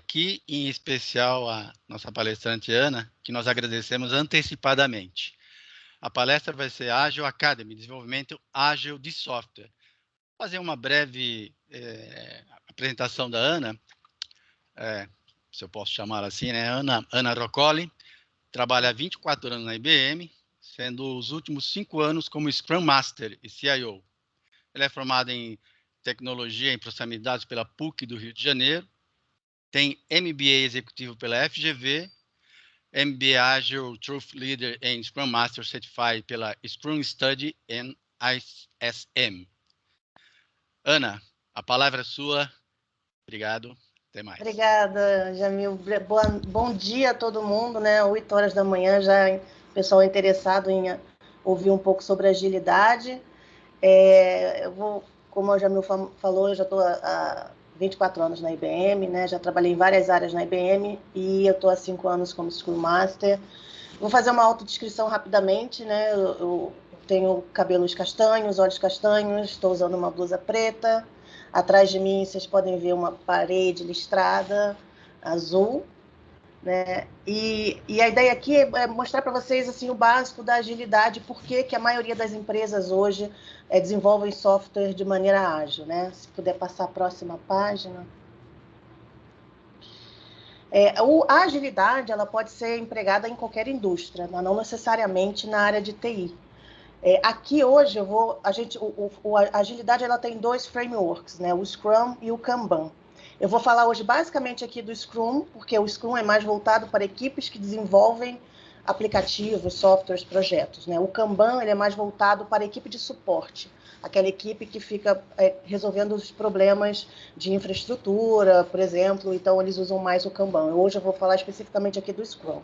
aqui, em especial a nossa palestrante Ana, que nós agradecemos antecipadamente. A palestra vai ser Agile Academy, desenvolvimento ágil de software. Vou fazer uma breve apresentação da Ana, se eu posso chamar assim, né? Ana Roccoli, trabalha há 24 anos na IBM, sendo os últimos 5 anos como Scrum Master e CIO. Ela é formada em Tecnologia em Processamento de Dados pela PUC do Rio de Janeiro, tem MBA executivo pela FGV, MBA Agile Truth Leader em Scrum Master Certified pela Scrum Study and ISM. Ana, a palavra é sua. Obrigado. Até mais. Obrigada, Jamil. Bom dia a todo mundo, né? 8 horas da manhã, já o pessoal interessado em ouvir um pouco sobre agilidade. Como o Jamil falou, eu já estou há 24 anos na IBM, né? Já trabalhei em várias áreas na IBM e eu estou há 5 anos como Scrum Master. Vou fazer uma autodescrição rapidamente, né? Eu tenho cabelos castanhos, olhos castanhos, estou usando uma blusa preta. Atrás de mim, vocês podem ver uma parede listrada, azul, né? E a ideia aqui é mostrar para vocês assim, o básico da agilidade, por que a maioria das empresas hoje desenvolvem software de maneira ágil, né? Se puder passar a próxima página. A agilidade ela pode ser empregada em qualquer indústria, mas não necessariamente na área de TI. Aqui hoje a agilidade ela tem 2 frameworks, né? O Scrum e o Kanban. Eu vou falar hoje basicamente aqui do Scrum, porque o Scrum é mais voltado para equipes que desenvolvem aplicativos, softwares, projetos, né? O Kanban ele é mais voltado para a equipe de suporte, aquela equipe que fica resolvendo os problemas de infraestrutura, por exemplo, então eles usam mais o Kanban. Hoje eu vou falar especificamente aqui do Scrum.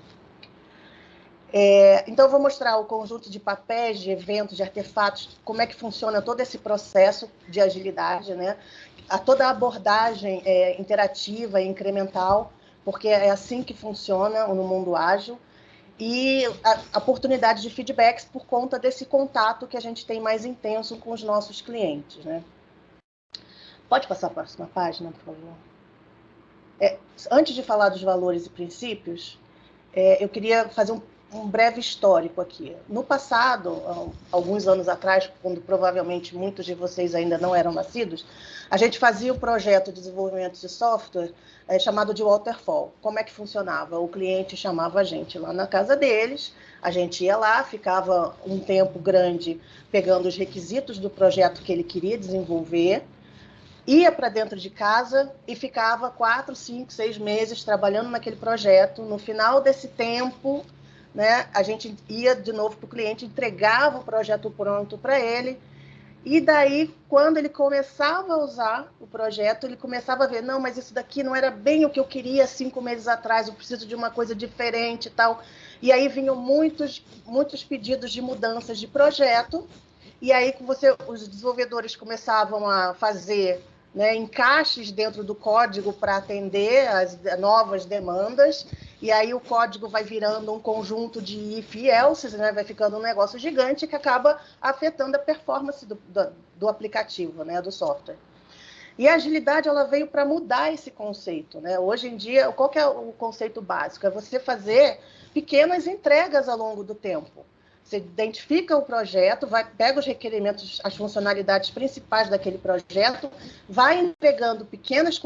Então, eu vou mostrar o conjunto de papéis, de eventos, de artefatos, como é que funciona todo esse processo de agilidade, né? Toda a abordagem interativa e incremental, porque é assim que funciona no mundo ágil, e a oportunidade de feedbacks por conta desse contato que a gente tem mais intenso com os nossos clientes, né? Pode passar a próxima página, por favor? Antes de falar dos valores e princípios, eu queria fazer um breve histórico aqui. No passado, alguns anos atrás, quando provavelmente muitos de vocês ainda não eram nascidos, a gente fazia um projeto de desenvolvimento de software chamado de waterfall. Como é que funcionava? O cliente chamava a gente lá na casa deles, a gente ia lá, ficava um tempo grande pegando os requisitos do projeto que ele queria desenvolver, ia para dentro de casa e ficava 4, 5, 6 meses trabalhando naquele projeto. No final desse tempo, né, a gente ia de novo para o cliente, entregava o projeto pronto para ele, e daí, quando ele começava a usar o projeto, ele começava a ver, não, mas isso daqui não era bem o que eu queria 5 meses atrás, eu preciso de uma coisa diferente e tal. E aí vinham muitos pedidos de mudanças de projeto, e aí os desenvolvedores começavam a fazer, né, encaixes dentro do código para atender as novas demandas, e aí o código vai virando um conjunto de if e else, né, vai ficando um negócio gigante que acaba afetando a performance do aplicativo, né, do software. E a agilidade ela veio para mudar esse conceito, né? Hoje em dia, qual que é o conceito básico? É você fazer pequenas entregas ao longo do tempo. Você identifica o projeto, pega os requerimentos, as funcionalidades principais daquele projeto, vai entregando pequenas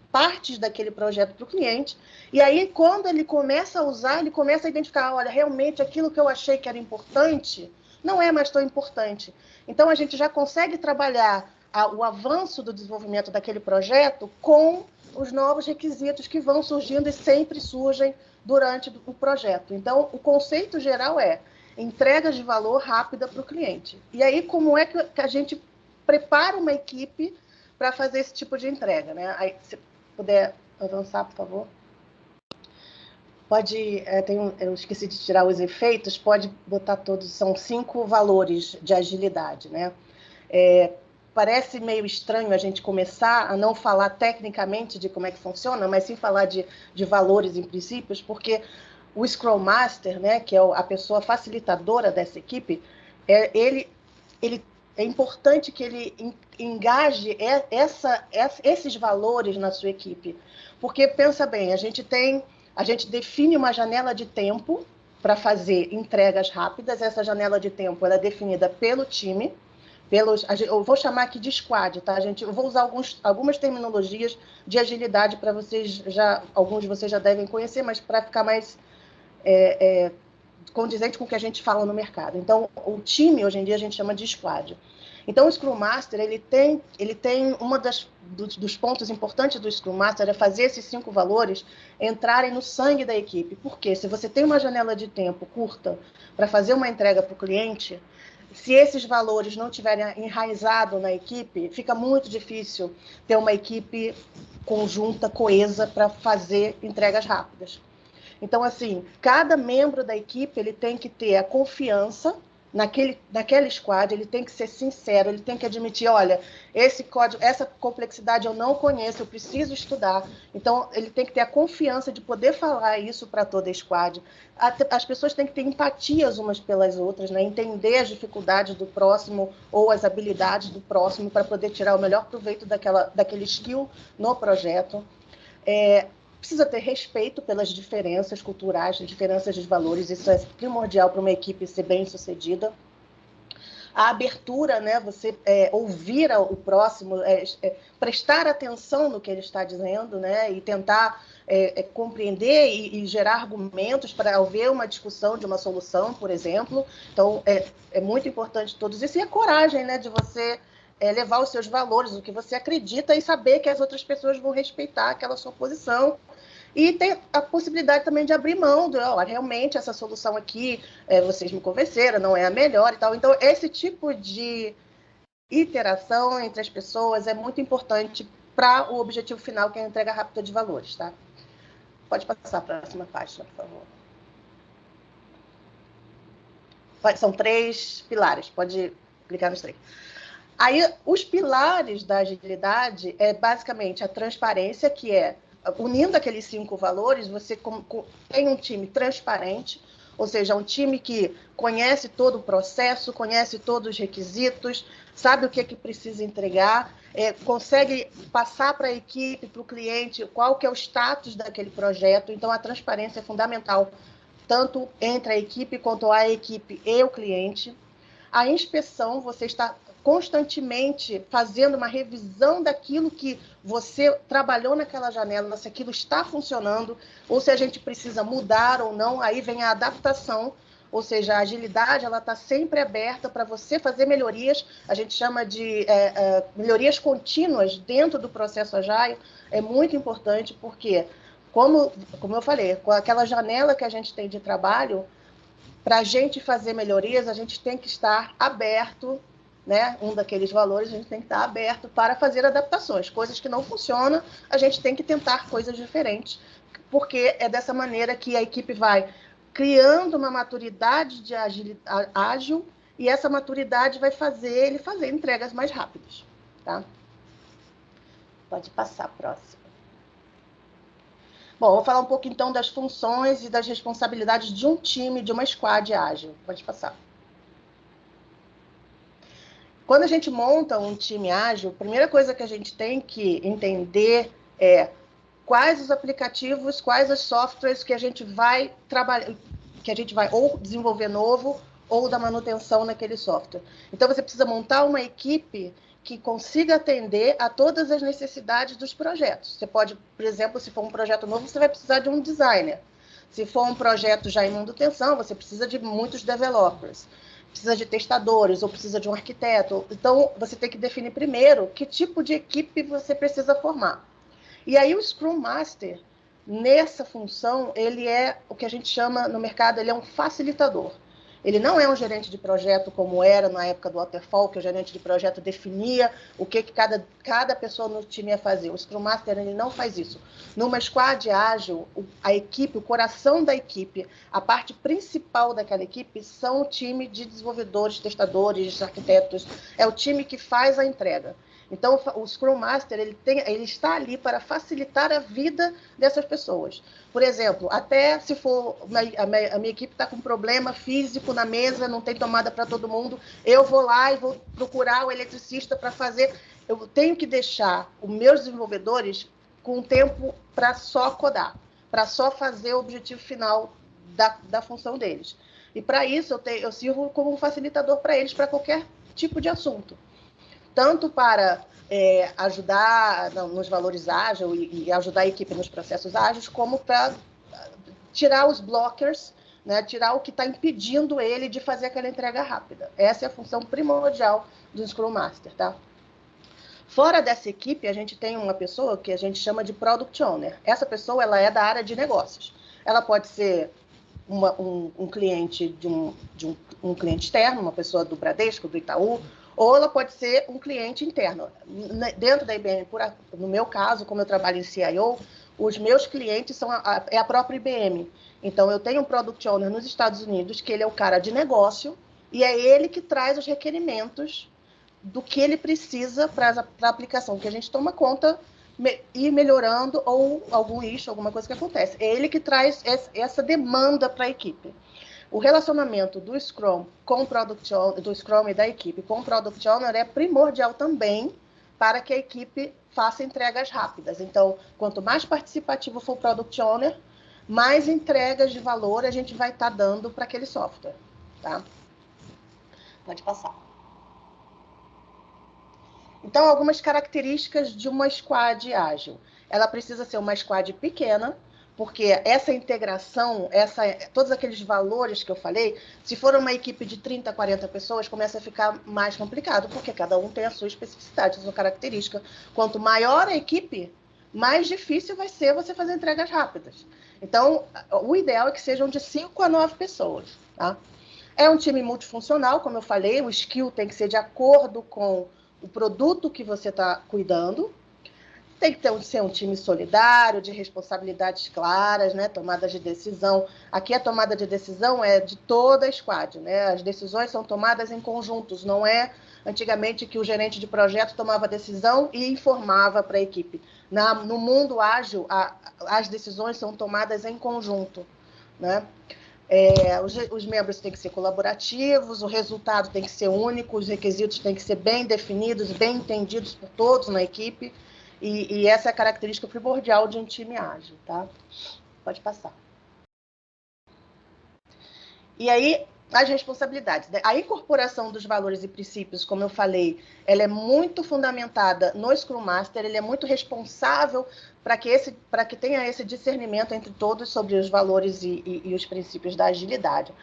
partes daquele projeto para o cliente, e aí, quando ele começa a usar, ele começa a identificar, olha, realmente aquilo que eu achei que era importante não é mais tão importante. Então, a gente já consegue trabalhar o avanço do desenvolvimento daquele projeto com os novos requisitos que vão surgindo e sempre surgem durante o projeto. Então, o conceito geral é entrega de valor rápida para o cliente. E aí, como é que a gente prepara uma equipe para fazer esse tipo de entrega, né? Aí, se puder avançar, por favor. Pode, eu esqueci de tirar os efeitos, pode botar todos, são 5 valores de agilidade, né? Parece meio estranho a gente começar a não falar tecnicamente de como é que funciona, mas sim falar de valores e princípios, porque o Scrum Master, né, que é a pessoa facilitadora dessa equipe, ele é importante que ele engaje esses valores na sua equipe. Porque, pensa bem, a gente define uma janela de tempo para fazer entregas rápidas. Essa janela de tempo ela é definida pelo time, eu vou chamar aqui de squad, tá, gente? Eu vou usar algumas terminologias de agilidade para vocês, alguns de vocês já devem conhecer, mas para ficar mais condizente com o que a gente fala no mercado. Então, o time, hoje em dia, a gente chama de squad. Então, o Scrum Master, ele tem dos pontos importantes do Scrum Master é fazer esses 5 valores entrarem no sangue da equipe. Porque se você tem uma janela de tempo curta para fazer uma entrega para o cliente, se esses valores não tiverem enraizado na equipe, fica muito difícil ter uma equipe conjunta, coesa, para fazer entregas rápidas. Então, assim, cada membro da equipe ele tem que ter a confiança naquela squad, ele tem que ser sincero, ele tem que admitir, olha, esse código, essa complexidade eu não conheço, eu preciso estudar. Então, ele tem que ter a confiança de poder falar isso para toda a squad. As pessoas têm que ter empatias umas pelas outras, né? Entender as dificuldades do próximo ou as habilidades do próximo para poder tirar o melhor proveito daquele skill no projeto. Precisa ter respeito pelas diferenças culturais, diferenças de valores, isso é primordial para uma equipe ser bem-sucedida. A abertura, né, você ouvir o próximo, prestar atenção no que ele está dizendo, né, e tentar compreender e gerar argumentos para haver uma discussão de uma solução, por exemplo. Então, é muito importante todos isso. E a coragem, né, de você levar os seus valores, o que você acredita e saber que as outras pessoas vão respeitar aquela sua posição. E tem a possibilidade também de abrir mão, realmente essa solução aqui, vocês me convenceram, não é a melhor e tal. Então, esse tipo de iteração entre as pessoas é muito importante para o objetivo final, que é a entrega rápida de valores, tá? Pode passar para a próxima página, por favor. São 3 pilares, pode clicar nos 3. Aí, os pilares da agilidade é basicamente a transparência, que é, unindo aqueles 5 valores, você tem um time transparente, ou seja, um time que conhece todo o processo, conhece todos os requisitos, sabe o que precisa entregar, consegue passar para a equipe, para o cliente, qual que é o status daquele projeto. Então, a transparência é fundamental, tanto entre a equipe quanto a equipe e o cliente. A inspeção, você está constantemente fazendo uma revisão daquilo que você trabalhou naquela janela, se aquilo está funcionando, ou se a gente precisa mudar ou não. Aí vem a adaptação, ou seja, a agilidade ela está sempre aberta para você fazer melhorias. A gente chama de melhorias contínuas dentro do processo Agile. É muito importante porque, como eu falei, com aquela janela que a gente tem de trabalho, para a gente fazer melhorias, a gente tem que estar aberto, né? Um daqueles valores, a gente tem que estar aberto para fazer adaptações. Coisas que não funcionam, a gente tem que tentar coisas diferentes, porque é dessa maneira que a equipe vai criando uma maturidade de ágil, e essa maturidade vai fazer ele fazer entregas mais rápidas, tá? Pode passar a próxima. Bom, vou falar um pouco, então, das funções e das responsabilidades de um time, de uma squad ágil. Pode passar. Quando a gente monta um time ágil, a primeira coisa que a gente tem que entender é quais os aplicativos, quais os softwares que a gente vai trabalhar, que a gente vai ou desenvolver novo ou dar manutenção naquele software. Então, você precisa montar uma equipe que consiga atender a todas as necessidades dos projetos. Você pode, por exemplo, se for um projeto novo, você vai precisar de um designer. Se for um projeto já em manutenção, você precisa de muitos developers. Precisa de testadores ou precisa de um arquiteto. Então, você tem que definir primeiro que tipo de equipe você precisa formar. E aí, o Scrum Master, nessa função, ele é o que a gente chama no mercado, ele é um facilitador. Ele não é um gerente de projeto como era na época do Waterfall, que o gerente de projeto definia o que cada pessoa no time ia fazer. O Scrum Master ele não faz isso. Numa squad ágil, a equipe, o coração da equipe, a parte principal daquela equipe são o time de desenvolvedores, testadores, arquitetos. É o time que faz a entrega. Então, o Scrum Master ele está ali para facilitar a vida dessas pessoas. Por exemplo, até se for a minha equipe está com um problema físico na mesa, não tem tomada para todo mundo, eu vou lá e vou procurar o eletricista para fazer. Eu tenho que deixar os meus desenvolvedores com tempo para só codar, para só fazer o objetivo final da função deles. E para isso eu sirvo como um facilitador para eles, para qualquer tipo de assunto. Tanto para ajudar nos valores ágeis e ajudar a equipe nos processos ágeis, como para tirar os blockers, né, tirar o que está impedindo ele de fazer aquela entrega rápida. Essa é a função primordial do Scrum Master, tá? Fora dessa equipe, a gente tem uma pessoa que a gente chama de Product Owner. Essa pessoa ela é da área de negócios. Ela pode ser um cliente de um cliente externo, uma pessoa do Bradesco, do Itaú, ou ela pode ser um cliente interno. Dentro da IBM, no meu caso, como eu trabalho em CIO, os meus clientes são a própria IBM. Então, eu tenho um Product Owner nos Estados Unidos, que ele é o cara de negócio, e é ele que traz os requerimentos do que ele precisa para a aplicação, que a gente toma conta ir melhorando ou algum issue, alguma coisa que acontece. É ele que traz essa demanda para a equipe. O relacionamento do Scrum com o Product Owner, do Scrum e da equipe com o Product Owner é primordial também para que a equipe faça entregas rápidas. Então, quanto mais participativo for o Product Owner, mais entregas de valor a gente vai estar dando para aquele software. Tá? Pode passar. Então, algumas características de uma squad ágil. Ela precisa ser uma squad pequena, porque essa integração, todos aqueles valores que eu falei, se for uma equipe de 30, 40 pessoas, começa a ficar mais complicado, porque cada um tem a sua especificidade, a sua característica. Quanto maior a equipe, mais difícil vai ser você fazer entregas rápidas. Então, o ideal é que sejam de 5 a 9 pessoas. Tá? É um time multifuncional, como eu falei, o skill tem que ser de acordo com o produto que você está cuidando. Tem que ser um time solidário, de responsabilidades claras, né? Tomadas de decisão. Aqui a tomada de decisão é de toda a squad, né? As decisões são tomadas em conjuntos, não é antigamente que o gerente de projeto tomava decisão e informava para a equipe. No mundo ágil, as decisões são tomadas em conjunto, né? Os membros têm que ser colaborativos, o resultado tem que ser único, os requisitos têm que ser bem definidos, bem entendidos por todos na equipe, e essa é a característica primordial de um time ágil, tá? Pode passar. E aí, as responsabilidades. A incorporação dos valores e princípios, como eu falei, ela é muito fundamentada no Scrum Master, ele é muito responsável para que tenha esse discernimento entre todos sobre os valores e os princípios da agilidade.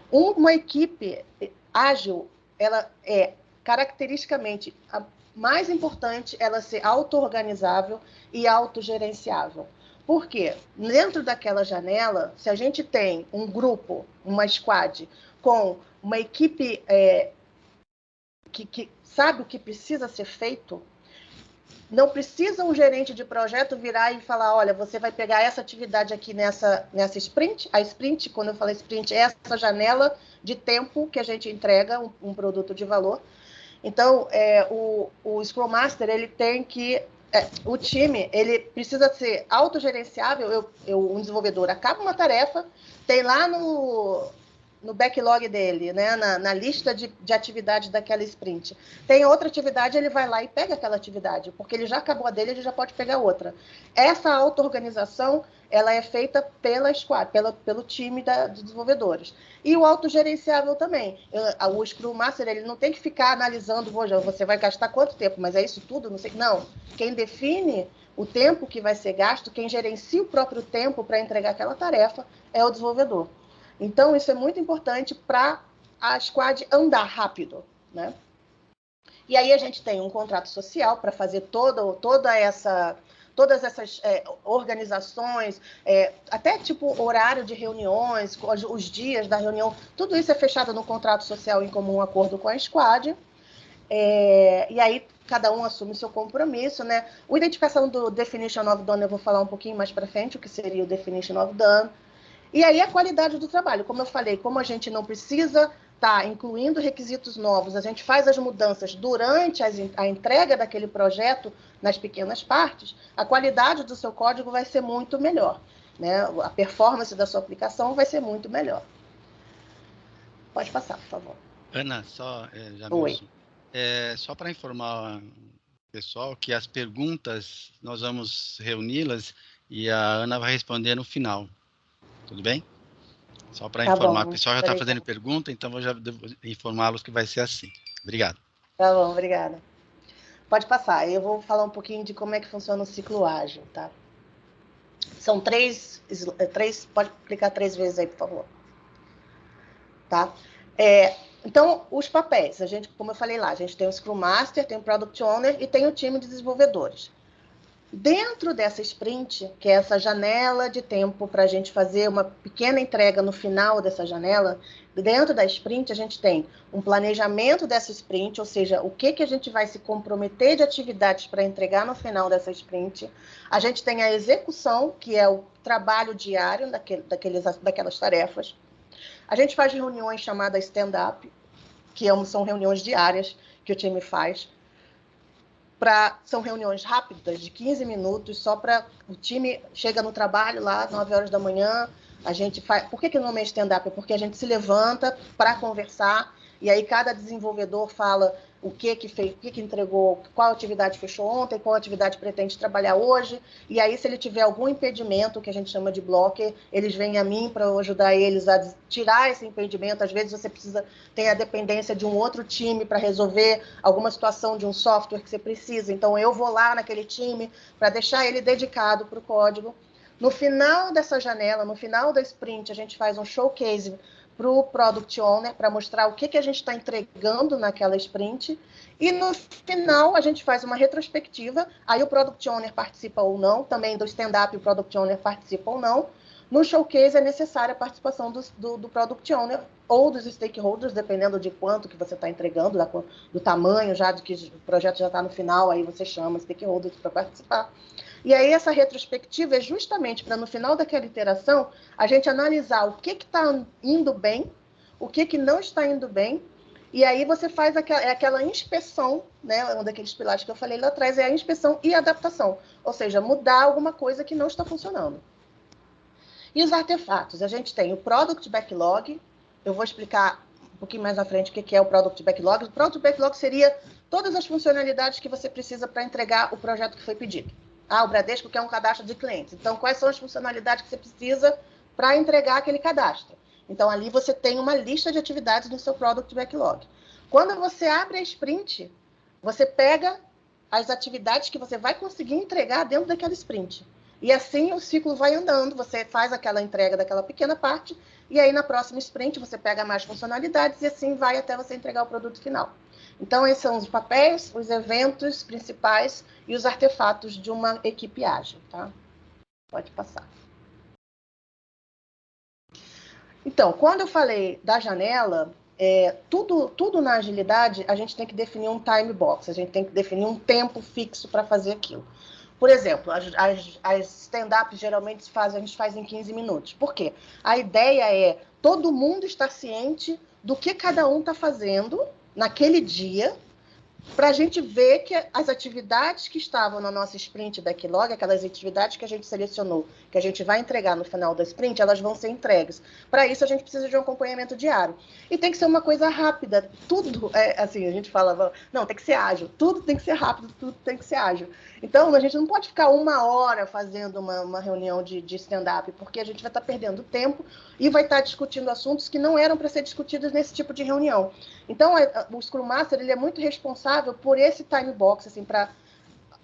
Uma equipe ágil, ela é caracteristicamente a mais importante ela ser auto-organizável e autogerenciável. Por quê? Dentro daquela janela, se a gente tem um grupo, uma squad, com uma equipe que sabe o que precisa ser feito, não precisa um gerente de projeto virar e falar, olha, você vai pegar essa atividade aqui nessa sprint. A sprint, quando eu falo sprint, é essa janela de tempo que a gente entrega um produto de valor. Então, o Scrum Master, ele tem que... o time, ele precisa ser autogerenciável. Um desenvolvedor acaba uma tarefa, tem lá no backlog dele, né, na lista de atividades daquela sprint. Tem outra atividade, ele vai lá e pega aquela atividade, porque ele já acabou a dele, ele já pode pegar outra. Essa auto-organização, ela é feita pela squad, pelo time de desenvolvedores. E o autogerenciável também. O Scrum Master, ele não tem que ficar analisando, você vai gastar quanto tempo, mas é isso tudo? Não sei. Não. Quem define o tempo que vai ser gasto, quem gerencia o próprio tempo para entregar aquela tarefa é o desenvolvedor. Então, isso é muito importante para a squad andar rápido, né? E aí a gente tem um contrato social para fazer todas essas organizações, até tipo horário de reuniões, os dias da reunião, tudo isso é fechado no contrato social em comum acordo com a squad. E aí cada um assume seu compromisso, né? A identificação do Definition of Done eu vou falar um pouquinho mais para frente, o que seria o Definition of Done. E aí a qualidade do trabalho, como eu falei, como a gente não precisa está incluindo requisitos novos, a gente faz as mudanças durante a entrega daquele projeto nas pequenas partes, a qualidade do seu código vai ser muito melhor, né? A performance da sua aplicação vai ser muito melhor. Pode passar, por favor. Ana, só, Oi. Só para informar o pessoal que as perguntas nós vamos reuni-las e a Ana vai responder no final. Tudo bem? Só para informar. O pessoal já está fazendo pergunta, então vou já informá-los que vai ser assim. Obrigado. Tá bom, obrigada. Pode passar. Eu vou falar um pouquinho de como é que funciona o ciclo ágil, tá? São três, pode clicar 3 vezes aí, por favor. Tá? Então, os papéis. Como eu falei lá, a gente tem o Scrum Master, tem o Product Owner e tem o time de desenvolvedores. Dentro dessa sprint, que é essa janela de tempo para a gente fazer uma pequena entrega no final dessa janela, dentro da sprint a gente tem um planejamento dessa sprint, ou seja, o que a gente vai se comprometer de atividades para entregar no final dessa sprint. A gente tem a execução, que é o trabalho diário daquelas tarefas. A gente faz reuniões chamadas stand-up, que são reuniões diárias que o time faz. São reuniões rápidas, de 15 minutos, só para o time chega no trabalho lá, 9 horas da manhã, a gente faz... Por que o nome é stand-up? Porque a gente se levanta para conversar, e aí cada desenvolvedor fala o que fez, o que entregou, qual atividade fechou ontem, qual atividade pretende trabalhar hoje, e aí se ele tiver algum impedimento, que a gente chama de blocker, eles vêm a mim para ajudar eles a tirar esse impedimento. Às vezes você tem a dependência de um outro time para resolver alguma situação de um software que você precisa, então eu vou lá naquele time para deixar ele dedicado para o código. No final dessa janela, no final da sprint, a gente faz um showcase para o Product Owner, para mostrar o que a gente está entregando naquela sprint. E no final, a gente faz uma retrospectiva, aí o Product Owner participa ou não, também do stand-up o Product Owner participa ou não. No showcase é necessária a participação do Product Owner ou dos stakeholders, dependendo de quanto que você está entregando, do tamanho já, de que o projeto já está no final, aí você chama stakeholders para participar. E aí essa retrospectiva é justamente para, no final daquela iteração, a gente analisar o que está indo bem, o que não está indo bem, e aí você faz aquela inspeção, né? Um daqueles pilares que eu falei lá atrás é a inspeção e adaptação, ou seja, mudar alguma coisa que não está funcionando. E os artefatos? A gente tem o Product Backlog, eu vou explicar um pouquinho mais à frente o que é o Product Backlog. O Product Backlog seria todas as funcionalidades que você precisa para entregar o projeto que foi pedido. O Bradesco quer um cadastro de clientes. Então, quais são as funcionalidades que você precisa para entregar aquele cadastro? Então, ali você tem uma lista de atividades no seu Product Backlog. Quando você abre a sprint, você pega as atividades que você vai conseguir entregar dentro daquela sprint. E assim o ciclo vai andando, você faz aquela entrega daquela pequena parte, e aí na próxima sprint você pega mais funcionalidades e assim vai até você entregar o produto final. Então, esses são os papéis, os eventos principais e os artefatos de uma equipe ágil, tá? Pode passar. Então, quando eu falei da janela, tudo na agilidade, a gente tem que definir um time box, a gente tem que definir um tempo fixo para fazer aquilo. Por exemplo, as stand-ups geralmente a gente faz em 15 minutos. Por quê? A ideia é todo mundo estar ciente do que cada um está fazendo naquele dia, para a gente ver que as atividades que estavam na nossa sprint backlog, aquelas atividades que a gente selecionou, que a gente vai entregar no final da sprint, elas vão ser entregues. Para isso, a gente precisa de um acompanhamento diário. E tem que ser uma coisa rápida. Tudo, assim, a gente fala, não, tem que ser ágil. Tudo tem que ser rápido, tudo tem que ser ágil. Então, a gente não pode ficar 1 hora fazendo uma reunião de stand-up, porque a gente vai estar perdendo tempo e vai estar discutindo assuntos que não eram para ser discutidos nesse tipo de reunião. Então, o Scrum Master ele é muito responsável por esse time box, assim, para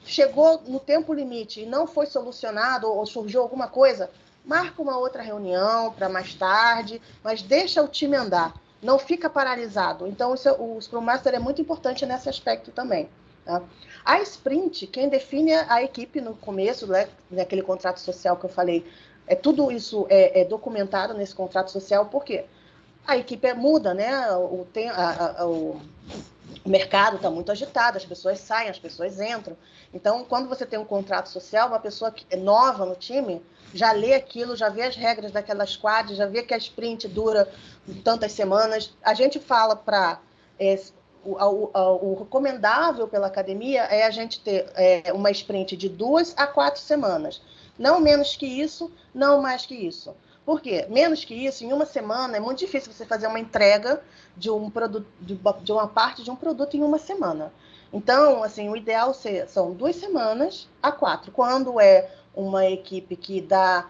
chegou no tempo limite e não foi solucionado ou surgiu alguma coisa, marca uma outra reunião para mais tarde, mas deixa o time andar, não fica paralisado. Então, o Scrum Master é muito importante nesse aspecto também. Tá? A sprint, quem define a equipe no começo, né, naquele contrato social que eu falei, tudo isso é documentado nesse contrato social, por quê? A equipe muda, né? O mercado está muito agitado, as pessoas saem, as pessoas entram. Então, quando você tem um contrato social, uma pessoa que é nova no time já lê aquilo, já vê as regras daquela squad, já vê que a sprint dura tantas semanas. A gente fala para... o recomendável pela academia é a gente ter uma sprint de 2 a 4 semanas. Não menos que isso, não mais que isso. Por quê? Menos que isso, em uma semana, é muito difícil você fazer uma entrega de um produto, de uma parte de um produto em uma semana. Então, assim, o ideal são 2 semanas a 4. Quando é uma equipe que dá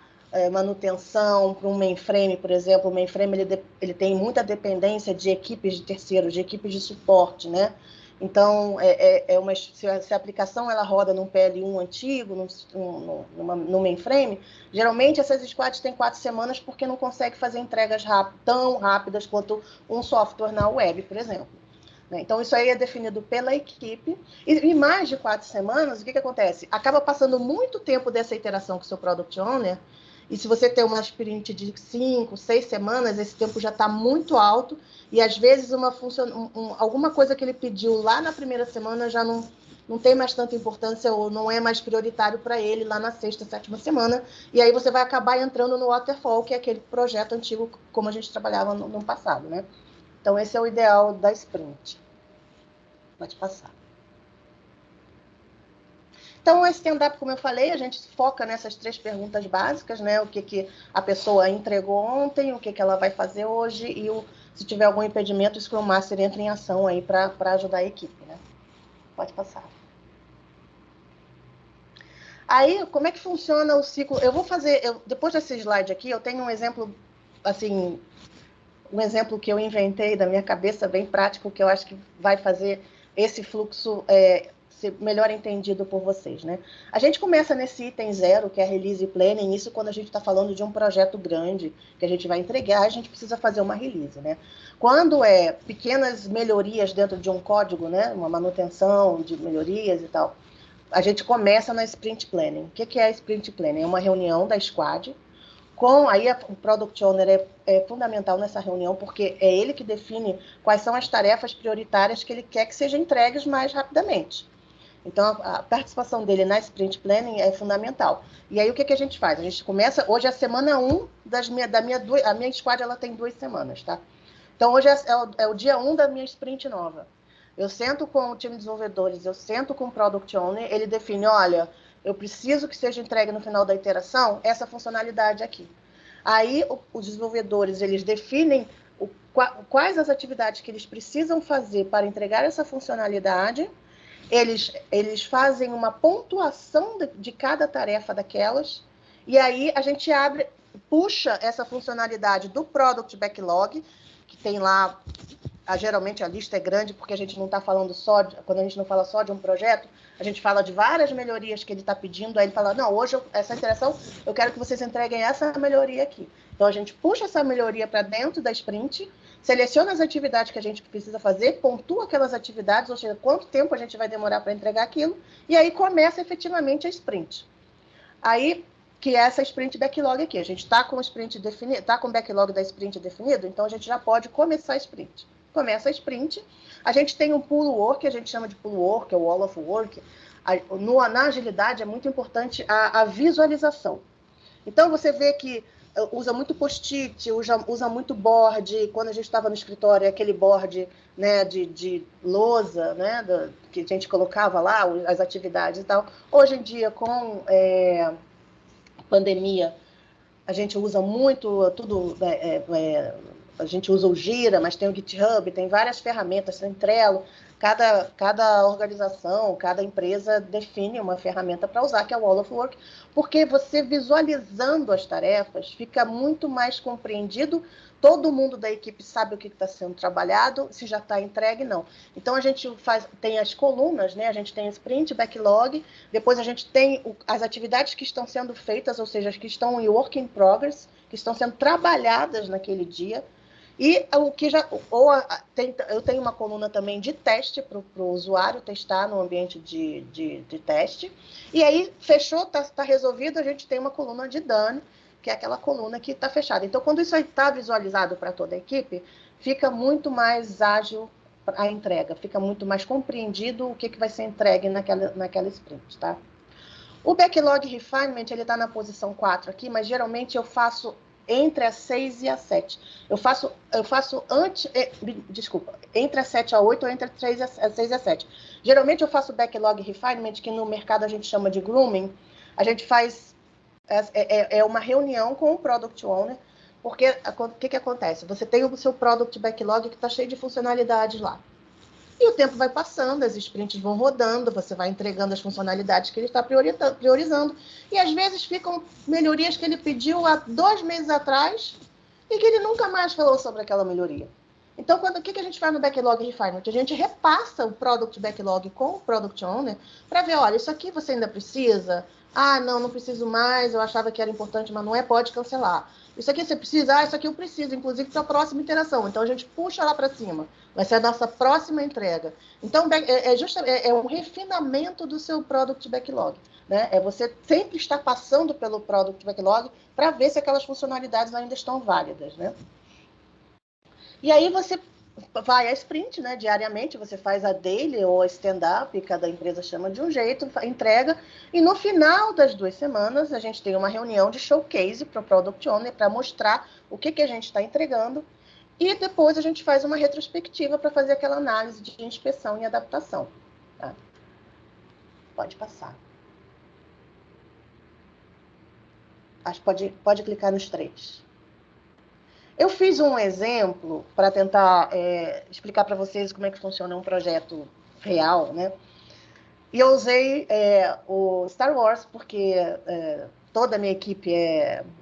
manutenção para um mainframe, por exemplo, o mainframe ele tem muita dependência de equipes de terceiros, de equipes de suporte, né? Então, se a aplicação ela roda num PL1 antigo, no mainframe, geralmente essas squads têm 4 semanas porque não consegue fazer entregas tão rápidas quanto um software na web, por exemplo. Então, isso aí é definido pela equipe. E mais de 4 semanas, o que acontece? Acaba passando muito tempo dessa iteração com o seu Product Owner, e se você tem uma sprint de 5, 6 semanas, esse tempo já está muito alto, e às vezes alguma coisa que ele pediu lá na primeira semana já não tem mais tanta importância ou não é mais prioritário para ele lá na sexta, sétima semana, e aí você vai acabar entrando no waterfall, que é aquele projeto antigo como a gente trabalhava no passado, né? Então, esse é o ideal da sprint. Pode passar. Então, o stand-up, como eu falei, a gente foca nessas 3 perguntas básicas, né? O que a pessoa entregou ontem, o que ela vai fazer hoje e se tiver algum impedimento, o Scrum Master entra em ação aí para ajudar a equipe, né? Pode passar. Aí, como é que funciona o ciclo? Eu vou fazer, depois desse slide aqui, eu tenho um exemplo, assim, um exemplo que eu inventei da minha cabeça, bem prático, que eu acho que vai fazer esse fluxo ser melhor entendido por vocês, né? A gente começa nesse item 0, que é release planning, isso quando a gente está falando de um projeto grande, que a gente vai entregar, a gente precisa fazer uma release, né? Quando é pequenas melhorias dentro de um código, né? Uma manutenção de melhorias e tal, a gente começa na sprint planning. O que é a sprint planning? É uma reunião da squad, aí o Product Owner é fundamental nessa reunião, porque é ele que define quais são as tarefas prioritárias que ele quer que sejam entregues mais rapidamente. Então, a participação dele na Sprint Planning é fundamental. E aí, o que a gente faz? A gente começa, hoje é a semana 1 a minha squad, ela tem 2 semanas, tá? Então, hoje é o dia 1 da minha sprint nova. Eu sento com o time de desenvolvedores, eu sento com o Product Owner, ele define, olha, eu preciso que seja entregue no final da iteração essa funcionalidade aqui. Aí, os desenvolvedores, eles definem quais as atividades que eles precisam fazer para entregar essa funcionalidade. Eles fazem uma pontuação de cada tarefa daquelas, e aí a gente puxa essa funcionalidade do Product Backlog, que tem lá, geralmente a lista é grande, porque a gente não está falando quando a gente não fala só de um projeto, a gente fala de várias melhorias que ele está pedindo, aí ele fala, não, hoje essa interação, eu quero que vocês entreguem essa melhoria aqui. Então, a gente puxa essa melhoria para dentro da sprint, seleciona as atividades que a gente precisa fazer, pontua aquelas atividades, ou seja, quanto tempo a gente vai demorar para entregar aquilo, e aí começa efetivamente a sprint. Aí, que é essa sprint backlog aqui. A gente está com o sprint definido, está com o backlog da sprint definido, então a gente já pode começar a sprint. Começa a sprint, a gente tem um pull work, a gente chama de pull work, é o wall of work. Na agilidade é muito importante a visualização. Então, você vê que usa muito post-it, usa muito board. Quando a gente estava no escritório, aquele board, né, de lousa, né, que a gente colocava lá, as atividades e tal. Hoje em dia, com pandemia, a gente usa muito tudo... a gente usa o Gira, mas tem o GitHub, tem várias ferramentas, tem Trello. Cada organização, cada empresa define uma ferramenta para usar, que é o Wall of Work, porque você visualizando as tarefas, fica muito mais compreendido, todo mundo da equipe sabe o que está sendo trabalhado, se já está entregue, não. Então, a gente tem as colunas, né? A gente tem o sprint, backlog, depois a gente tem as atividades que estão sendo feitas, ou seja, as que estão em work in progress, que estão sendo trabalhadas naquele dia. E o que eu tenho uma coluna também de teste para o usuário testar no ambiente de teste. E aí, fechou, está resolvido, a gente tem uma coluna de done, que é aquela coluna que está fechada. Então, quando isso está visualizado para toda a equipe, fica muito mais ágil a entrega, fica muito mais compreendido o que vai ser entregue naquela sprint, tá? O backlog refinement, ele está na posição 4 aqui, mas geralmente eu faço entre a 6 e a 7. Eu faço entre a 7 e a 8 ou entre a 6 e a 7. Geralmente eu faço backlog refinement, que no mercado a gente chama de grooming. A gente faz uma reunião com o Product Owner, porque o que acontece? Você tem o seu Product Backlog que está cheio de funcionalidades lá. E o tempo vai passando, as sprints vão rodando, você vai entregando as funcionalidades que ele está priorizando. E às vezes ficam melhorias que ele pediu há 2 meses atrás e que ele nunca mais falou sobre aquela melhoria. Então, o que a gente faz no Backlog Refinement? A gente repassa o Product Backlog com o Product Owner para ver, olha, isso aqui você ainda precisa? Ah, não preciso mais, eu achava que era importante, mas não é, pode cancelar. Isso aqui você precisa? Ah, isso aqui eu preciso, inclusive para a próxima interação. Então, a gente puxa lá para cima. Vai ser a nossa próxima entrega. Então, é um refinamento do seu Product Backlog. Né? É você sempre estar passando pelo Product Backlog para ver se aquelas funcionalidades ainda estão válidas. Né? E aí você vai a sprint, né? Diariamente, você faz a daily ou a stand-up, cada empresa chama de um jeito, entrega, e no final das 2 semanas, a gente tem uma reunião de showcase para o Product Owner, para mostrar o que a gente está entregando, e depois a gente faz uma retrospectiva para fazer aquela análise de inspeção e adaptação. Tá? Pode passar. Acho que pode clicar nos 3. Eu fiz um exemplo para tentar explicar para vocês como é que funciona um projeto real, né? E eu usei o Star Wars, porque toda a minha equipe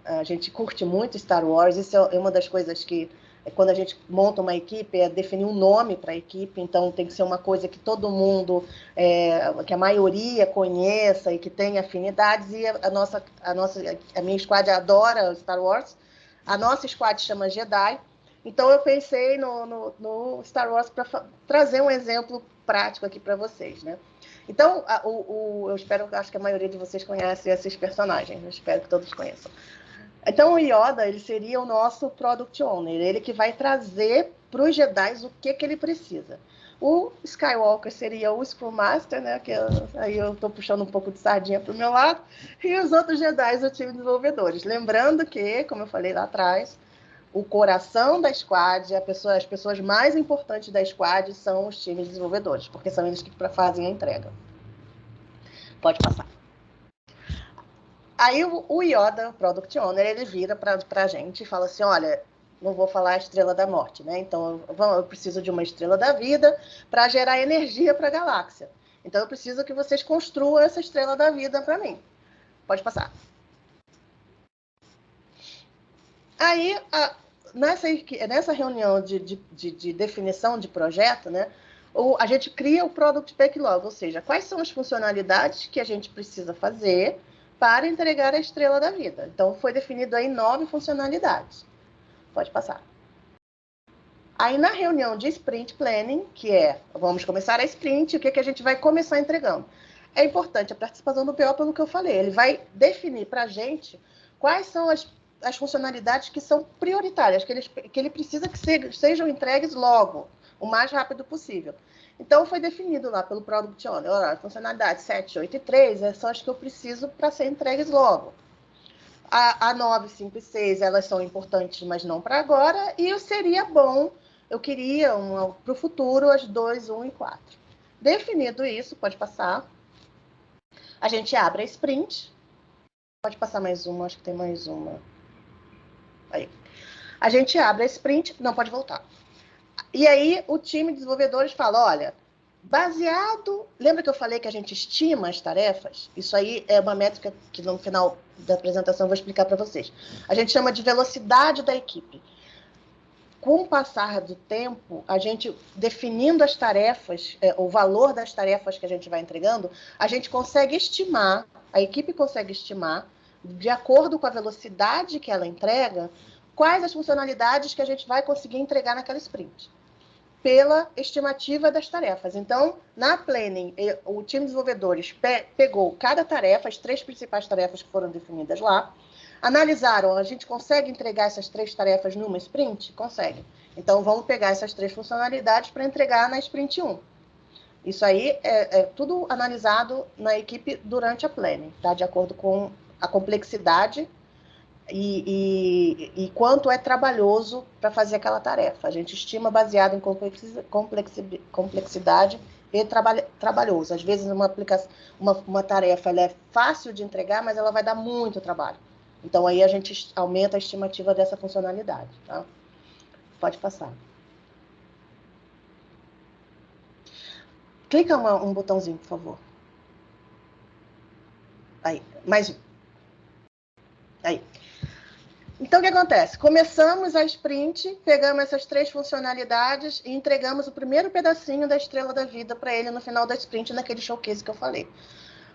a gente curte muito Star Wars. Isso é uma das coisas que, quando a gente monta uma equipe, é definir um nome para a equipe. Então, tem que ser uma coisa que todo mundo, que a maioria conheça e que tenha afinidades. E a minha squad adora Star Wars. A nossa squad chama Jedi. Então, eu pensei no Star Wars para trazer um exemplo prático aqui para vocês, né? Então, acho que a maioria de vocês conhece esses personagens. Eu espero que todos conheçam. Então, o Yoda, ele seria o nosso Product Owner. Ele que vai trazer para os Jedi o que ele precisa. O Skywalker seria o Scrum Master, né? Aí eu estou puxando um pouco de sardinha para o meu lado. E os outros Jedi, o time de desenvolvedores. Lembrando que, como eu falei lá atrás, o coração da squad, as pessoas mais importantes da squad são os times de desenvolvedores, porque são eles que fazem a entrega. Pode passar. Aí o Yoda, o Product Owner, ele vira para a gente e fala assim, olha, não vou falar a estrela da morte, né? Então, eu preciso de uma estrela da vida para gerar energia para a galáxia. Então, eu preciso que vocês construam essa estrela da vida para mim. Pode passar. Aí, nessa reunião de definição de projeto, né, a gente cria o Product Backlog, ou seja, quais são as funcionalidades que a gente precisa fazer para entregar a estrela da vida. Então, foi definido aí 9 funcionalidades. Pode passar. Aí, na reunião de Sprint Planning, que vamos começar a sprint, o que a gente vai começar entregando? É importante a participação do PO, pelo que eu falei. Ele vai definir para a gente quais são as funcionalidades que são prioritárias, que ele precisa que sejam entregues logo, o mais rápido possível. Então, foi definido lá pelo Product Owner, a funcionalidade 7, 8 e 3 são as que eu preciso para ser entregues logo. A 9, 5 e 6, elas são importantes, mas não para agora, e seria bom, eu queria para o futuro as 2, 1 e 4. Definido isso, pode passar. A gente abre a sprint. Pode passar mais uma, acho que tem mais uma. Aí. A gente abre a sprint, não pode voltar. E aí o time de desenvolvedores fala, olha, baseado... Lembra que eu falei que a gente estima as tarefas? Isso aí é uma métrica que no final da apresentação eu vou explicar para vocês. A gente chama de velocidade da equipe. Com o passar do tempo, a gente definindo as tarefas, o valor das tarefas que a gente vai entregando, a gente consegue estimar, a equipe consegue estimar, de acordo com a velocidade que ela entrega, quais as funcionalidades que a gente vai conseguir entregar naquela sprint, pela estimativa das tarefas. Então, na planning, o time de desenvolvedores pegou cada tarefa, as 3 principais tarefas que foram definidas lá, Analisaram, a gente consegue entregar essas 3 tarefas numa sprint? Consegue. Então, vamos pegar essas 3 funcionalidades para entregar na sprint 1. Isso aí é tudo analisado na equipe durante a planning, tá? De acordo com a complexidade e quanto é trabalhoso para fazer aquela tarefa. A gente estima baseado em complexidade e trabalhoso. Às vezes, uma tarefa ela é fácil de entregar, mas ela vai dar muito trabalho. Então, aí a gente aumenta a estimativa dessa funcionalidade, tá? Pode passar. Clica um botãozinho, por favor. Aí, mais um. Aí. Então, o que acontece? Começamos a sprint, pegamos essas 3 funcionalidades e entregamos o primeiro pedacinho da estrela da vida para ele no final da sprint, naquele showcase que eu falei.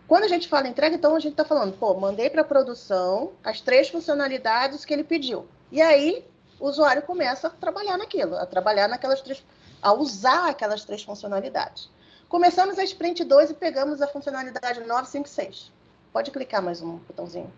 Quando a gente fala entrega, então a gente está falando, pô, mandei para a produção as 3 funcionalidades que ele pediu. E aí, o usuário começa a trabalhar naquilo, a usar aquelas 3 funcionalidades. Começamos a sprint 2 e pegamos a funcionalidade 956. Pode clicar mais um botãozinho.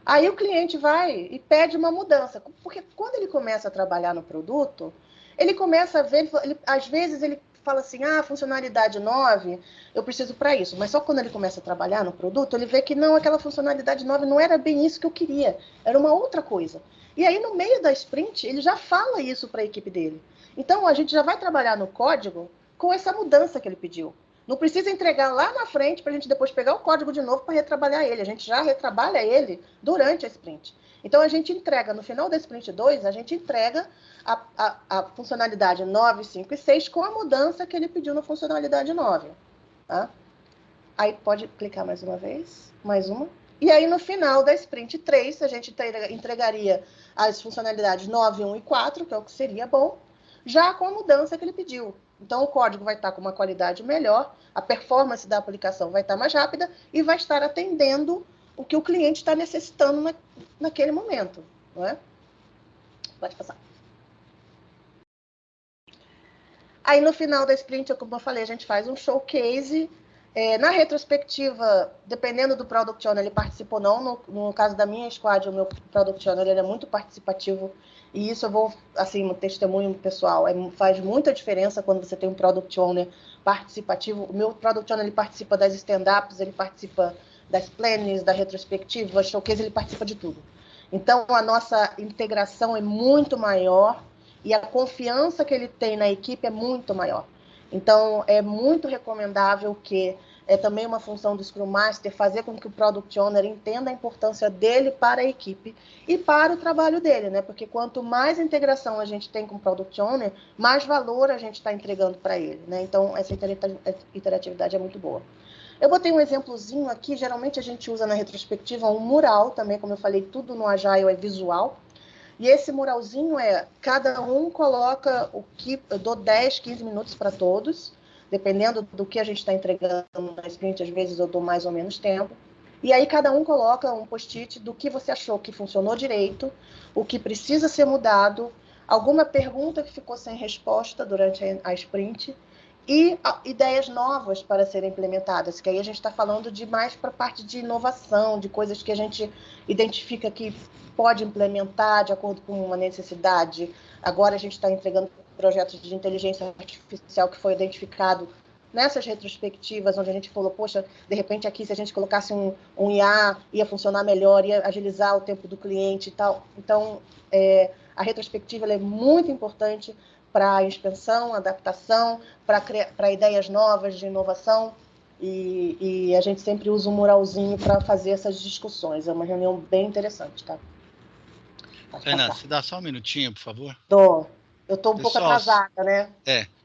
Aí o cliente vai e pede uma mudança, porque quando ele começa a trabalhar no produto, ele começa a ver, às vezes ele fala assim, funcionalidade 9, eu preciso para isso. Mas só quando ele começa a trabalhar no produto, ele vê que não, aquela funcionalidade 9 não era bem isso que eu queria, era uma outra coisa. E aí, no meio da sprint, ele já fala isso para a equipe dele. Então, a gente já vai trabalhar no código com essa mudança que ele pediu. Não precisa entregar lá na frente para a gente depois pegar o código de novo para retrabalhar ele. A gente já retrabalha ele durante a sprint. Então, a gente entrega, no final da sprint 2, a gente entrega a funcionalidade 9, 5 e 6 com a mudança que ele pediu na funcionalidade 9. Tá? Aí, pode clicar mais uma vez. Mais uma. E aí, no final da sprint 3, a gente entregaria as funcionalidades 9, 1 e 4, que é o que seria bom, já com a mudança que ele pediu. Então, o código vai estar com uma qualidade melhor, a performance da aplicação vai estar mais rápida e vai estar atendendo o que o cliente está necessitando naquele momento. Não é? Pode passar. Aí, no final da sprint, como eu falei, a gente faz um showcase. Na retrospectiva, dependendo do Product Owner, ele participa ou não. No caso da minha squad, o meu Product Owner ele é muito participativo. E isso eu vou, assim, um testemunho pessoal, faz muita diferença quando você tem um Product Owner participativo. O meu Product Owner ele participa das stand-ups, ele participa das plannings, da retrospectiva, showcase, ele participa de tudo. Então, a nossa integração é muito maior e a confiança que ele tem na equipe é muito maior. Então, é muito recomendável que é também uma função do Scrum Master fazer com que o Product Owner entenda a importância dele para a equipe e para o trabalho dele, né? Porque quanto mais integração a gente tem com o Product Owner, mais valor a gente está entregando para ele, né? Então, essa interatividade é muito boa. Eu botei um exemplozinho aqui, geralmente a gente usa na retrospectiva um mural também, como eu falei, tudo no Agile é visual. E esse muralzinho cada um coloca o que, eu dou 10, 15 minutos para todos, dependendo do que a gente está entregando na sprint, às vezes eu dou mais ou menos tempo. E aí cada um coloca um post-it do que você achou que funcionou direito, o que precisa ser mudado, alguma pergunta que ficou sem resposta durante a sprint e ideias novas para serem implementadas, que aí a gente está falando de mais para a parte de inovação, de coisas que a gente identifica que pode implementar de acordo com uma necessidade. Agora a gente está entregando projetos de inteligência artificial que foi identificado nessas retrospectivas, onde a gente falou, poxa, de repente aqui se a gente colocasse um IA, ia funcionar melhor, ia agilizar o tempo do cliente e tal. Então, a retrospectiva ela é muito importante para a expansão, adaptação, para ideias novas de inovação, e a gente sempre usa um muralzinho para fazer essas discussões. É uma reunião bem interessante, tá? Fernanda, você dá só um minutinho, por favor? Dou. Eu estou um pouco atrasada, né?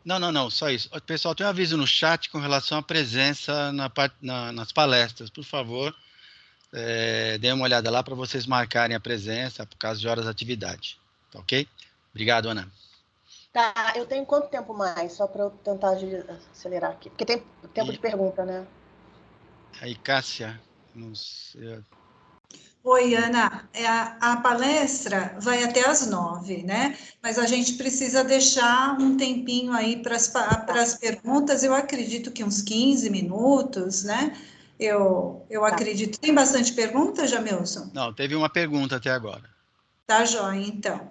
Não, só isso. Pessoal, tem um aviso no chat com relação à presença nas palestras. Por favor, dê uma olhada lá para vocês marcarem a presença por causa de horas de atividade. Tá ok? Obrigado, Ana. Tá, eu tenho quanto tempo mais? Só para eu tentar acelerar aqui. Porque tem tempo de pergunta, né? Aí, Cássia, não sei. Oi, Ana. A palestra vai até às 9, né? Mas a gente precisa deixar um tempinho aí para as perguntas. Eu acredito que uns 15 minutos, né? eu acredito. Tem bastante pergunta, Jamilson? Não, teve uma pergunta até agora. Tá joia, então.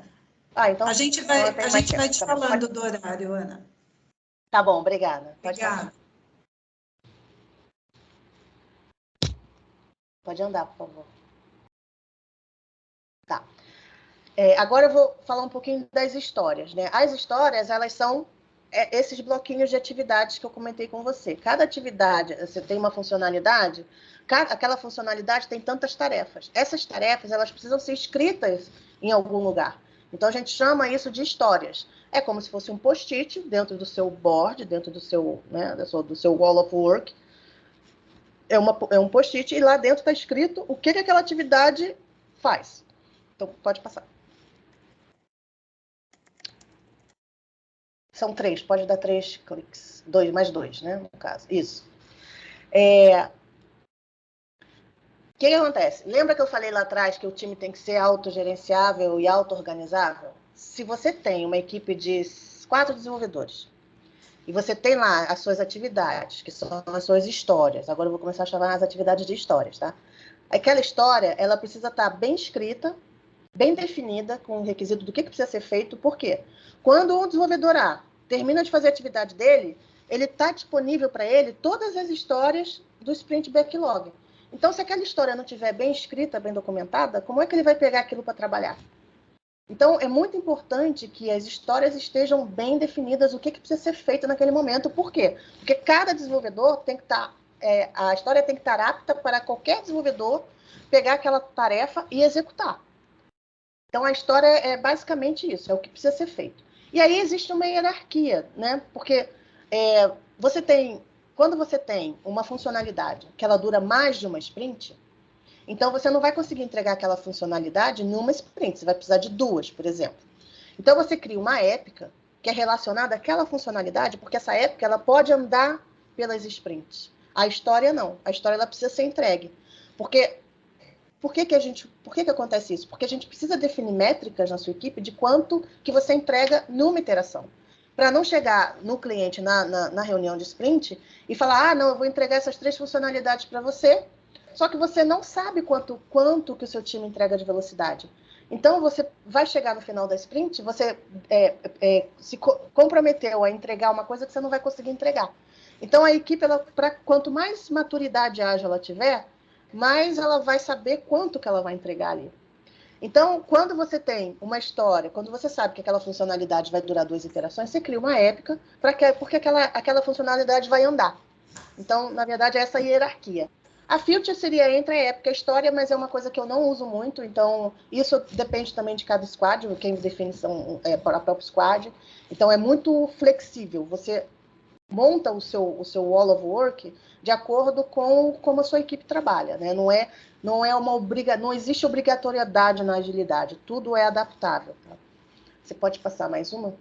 Então a gente vai te falando do horário, Ana. Tá bom, obrigada. Obrigada. Pode andar, por favor. Tá. Agora eu vou falar um pouquinho das histórias, né? As histórias, elas são esses bloquinhos de atividades que eu comentei com você. Cada atividade, você tem uma funcionalidade, aquela funcionalidade tem tantas tarefas. Essas tarefas, elas precisam ser escritas em algum lugar. Então, a gente chama isso de histórias. É como se fosse um post-it dentro do seu board, dentro do seu, né, do seu wall of work. É um post-it e lá dentro está escrito o que aquela atividade faz. Então, pode passar. São 3, pode dar 3 cliques. 2 mais 2, né, no caso. Isso. O que acontece? Lembra que eu falei lá atrás que o time tem que ser autogerenciável e auto-organizável? Se você tem uma equipe de 4 desenvolvedores e você tem lá as suas atividades, que são as suas histórias, agora eu vou começar a chamar as atividades de histórias, tá? Aquela história, ela precisa estar bem escrita, bem definida, com o requisito do que precisa ser feito, por quê? Quando o desenvolvedor A termina de fazer a atividade dele, ele está disponível para ele todas as histórias do Sprint Backlog. Então, se aquela história não estiver bem escrita, bem documentada, como é que ele vai pegar aquilo para trabalhar? Então, é muito importante que as histórias estejam bem definidas, o que precisa ser feito naquele momento. Por quê? Porque cada desenvolvedor tem que estar... a história tem que estar apta para qualquer desenvolvedor pegar aquela tarefa e executar. Então, a história é basicamente isso, é o que precisa ser feito. E aí existe uma hierarquia, né? Porque quando você tem uma funcionalidade que ela dura mais de uma sprint, então você não vai conseguir entregar aquela funcionalidade numa sprint, você vai precisar de 2, por exemplo. Então você cria uma épica que é relacionada àquela funcionalidade, porque essa épica ela pode andar pelas sprints. A história não, a história ela precisa ser entregue. Por que acontece isso? Porque a gente precisa definir métricas na sua equipe de quanto que você entrega numa iteração. Para não chegar no cliente na reunião de sprint e falar, não, eu vou entregar essas 3 funcionalidades para você, só que você não sabe quanto que o seu time entrega de velocidade. Então, você vai chegar no final da sprint, você se comprometeu a entregar uma coisa que você não vai conseguir entregar. Então, a equipe, quanto mais maturidade ágil ela tiver, mais ela vai saber quanto que ela vai entregar ali. Então, quando você tem uma história, quando você sabe que aquela funcionalidade vai durar 2 iterações, você cria uma épica, porque aquela funcionalidade vai andar. Então, na verdade, é essa hierarquia. A feature seria entre a épica e a história, mas é uma coisa que eu não uso muito, então isso depende também de cada squad, quem define para a própria squad. Então, é muito flexível. Você monta o seu wall of work de acordo com como a sua equipe trabalha, né? Não existe obrigatoriedade na agilidade, tudo é adaptável. Tá? Você pode passar mais uma?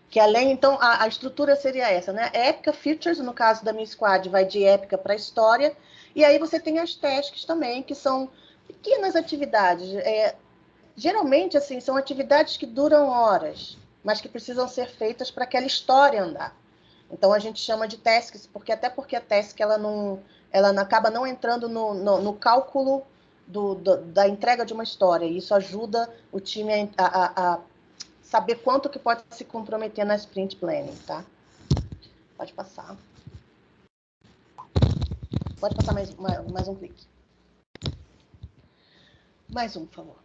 Que além, então, a estrutura seria essa, né? Épica, features, no caso da minha squad, vai de épica para história, e aí você tem as tasks também, que são pequenas atividades. Geralmente, assim, são atividades que duram horas, mas que precisam ser feitas para aquela história andar. Então, a gente chama de tasks, até porque a task ela acaba não entrando no cálculo da entrega de uma história. E isso ajuda o time a saber quanto que pode se comprometer na sprint planning, tá? Pode passar. Pode passar mais um clique. Mais um, por favor.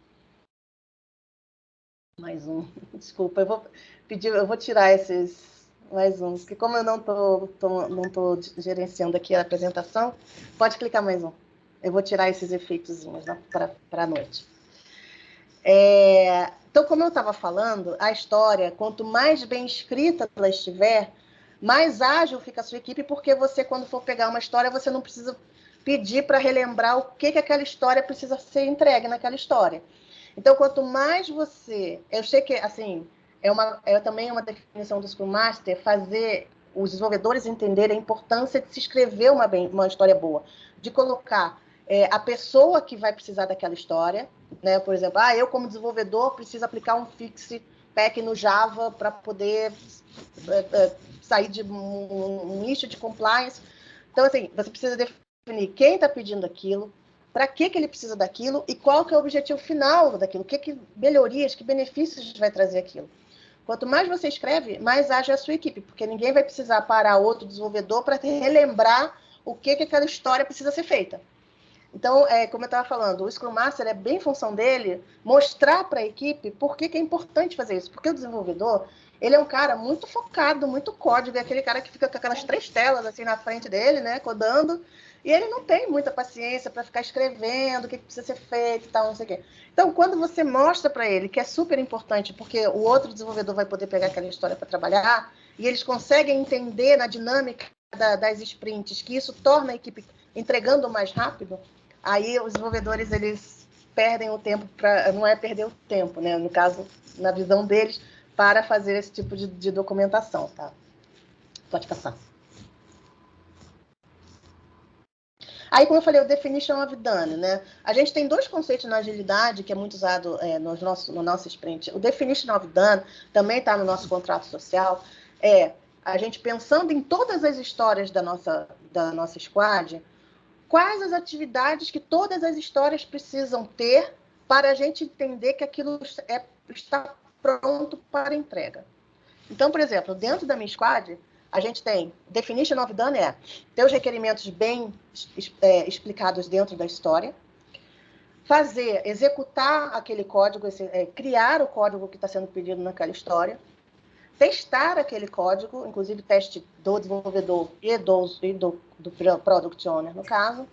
Mais um. Desculpa, eu vou tirar esses mais um, porque como eu não tô gerenciando aqui a apresentação, pode clicar mais um. Eu vou tirar esses efeitozinhos, né, para a noite. Então, como eu estava falando, a história, quanto mais bem escrita ela estiver, mais ágil fica a sua equipe, porque você, quando for pegar uma história, você não precisa pedir para relembrar o que aquela história precisa ser entregue naquela história. Então, quanto mais você... Eu sei que, assim, é também uma definição do Scrum Master fazer os desenvolvedores entenderem a importância de se escrever uma história boa, de colocar a pessoa que vai precisar daquela história, né? Por exemplo, eu como desenvolvedor preciso aplicar um fixe pack no Java para poder sair de um nicho de compliance. Então, assim, você precisa definir quem está pedindo aquilo, para que ele precisa daquilo e qual que é o objetivo final daquilo, que melhorias, que benefícios vai trazer aquilo. Quanto mais você escreve, mais age a sua equipe, porque ninguém vai precisar parar outro desenvolvedor para relembrar o que aquela história precisa ser feita. Então, como eu estava falando, o Scrum Master é bem função dele mostrar para a equipe por que é importante fazer isso. Porque o desenvolvedor, ele é um cara muito focado, muito código, é aquele cara que fica com aquelas 3 telas assim na frente dele, né, codando, e ele não tem muita paciência para ficar escrevendo o que precisa ser feito e tal, não sei o quê. Então, quando você mostra para ele que é super importante, porque o outro desenvolvedor vai poder pegar aquela história para trabalhar, e eles conseguem entender na dinâmica das sprints que isso torna a equipe entregando mais rápido, aí os desenvolvedores, eles perdem o tempo, não é perder o tempo, né? No caso, na visão deles, para fazer esse tipo de documentação, tá? Pode passar. Aí, como eu falei, o definition of done, né? A gente tem 2 conceitos na agilidade, que é muito usado no nosso sprint. O definition of done também está no nosso contrato social. A gente pensando em todas as histórias da nossa squad, quais as atividades que todas as histórias precisam ter para a gente entender que aquilo está pronto para entrega. Então, por exemplo, dentro da minha squad, a gente tem definition of done, ter os requerimentos bem explicados dentro da história, executar aquele código, criar o código que está sendo pedido naquela história, testar aquele código, inclusive teste do desenvolvedor e do Product Owner, no caso,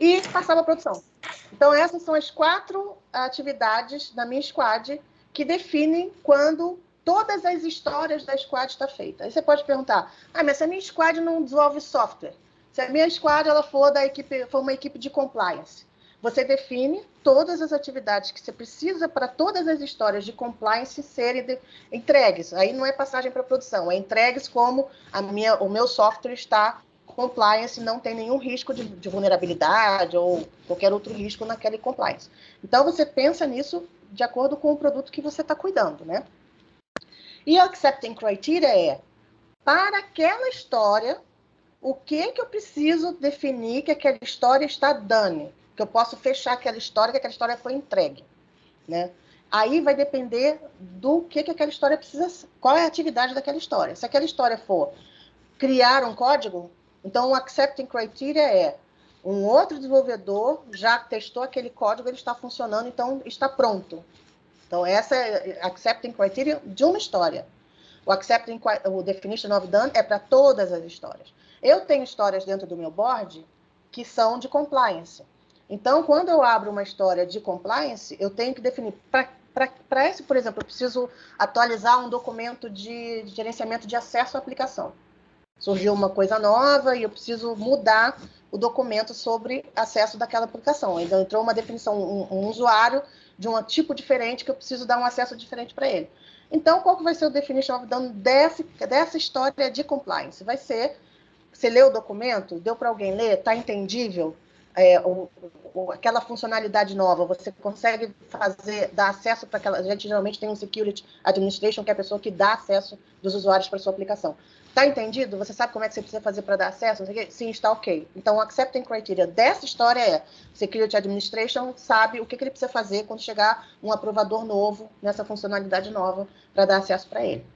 e passar para a produção. Então, essas são as 4 atividades da minha squad que definem quando todas as histórias da squad estão feitas. Aí você pode perguntar, mas se a minha squad não desenvolve software, se a minha squad ela for uma equipe de compliance, você define todas as atividades que você precisa para todas as histórias de compliance serem entregues. Aí não é passagem para produção, é entregues como o meu software está compliance, não tem nenhum risco de vulnerabilidade ou qualquer outro risco naquele compliance. Então, você pensa nisso de acordo com o produto que você está cuidando, né? E o accepting criteria para aquela história, o que eu preciso definir que aquela história está done, que eu posso fechar aquela história, que aquela história foi entregue, né? Aí vai depender do que aquela história precisa, qual é a atividade daquela história. Se aquela história for criar um código, então o accepting criteria um outro desenvolvedor já testou aquele código, ele está funcionando, então está pronto. Então essa é a accepting criteria de uma história. O definition of done é para todas as histórias. Eu tenho histórias dentro do meu board que são de compliance. Então, quando eu abro uma história de compliance, eu tenho que definir, para esse, por exemplo, eu preciso atualizar um documento de gerenciamento de acesso à aplicação. Surgiu uma coisa nova e eu preciso mudar o documento sobre acesso daquela aplicação. Então, entrou uma definição, um usuário de um tipo diferente que eu preciso dar um acesso diferente para ele. Então, qual que vai ser o definition of done dessa história de compliance? Vai ser, você leu o documento, deu para alguém ler, está entendível? Aquela funcionalidade nova, você consegue dar acesso para aquela... A gente geralmente tem um Security Administration, que é a pessoa que dá acesso dos usuários para a sua aplicação. Está entendido? Você sabe como é que você precisa fazer para dar acesso? Não sei o quê? Sim, está ok. Então, o accepting criteria dessa história é Security Administration sabe o que ele precisa fazer quando chegar um aprovador novo nessa funcionalidade nova para dar acesso para ele.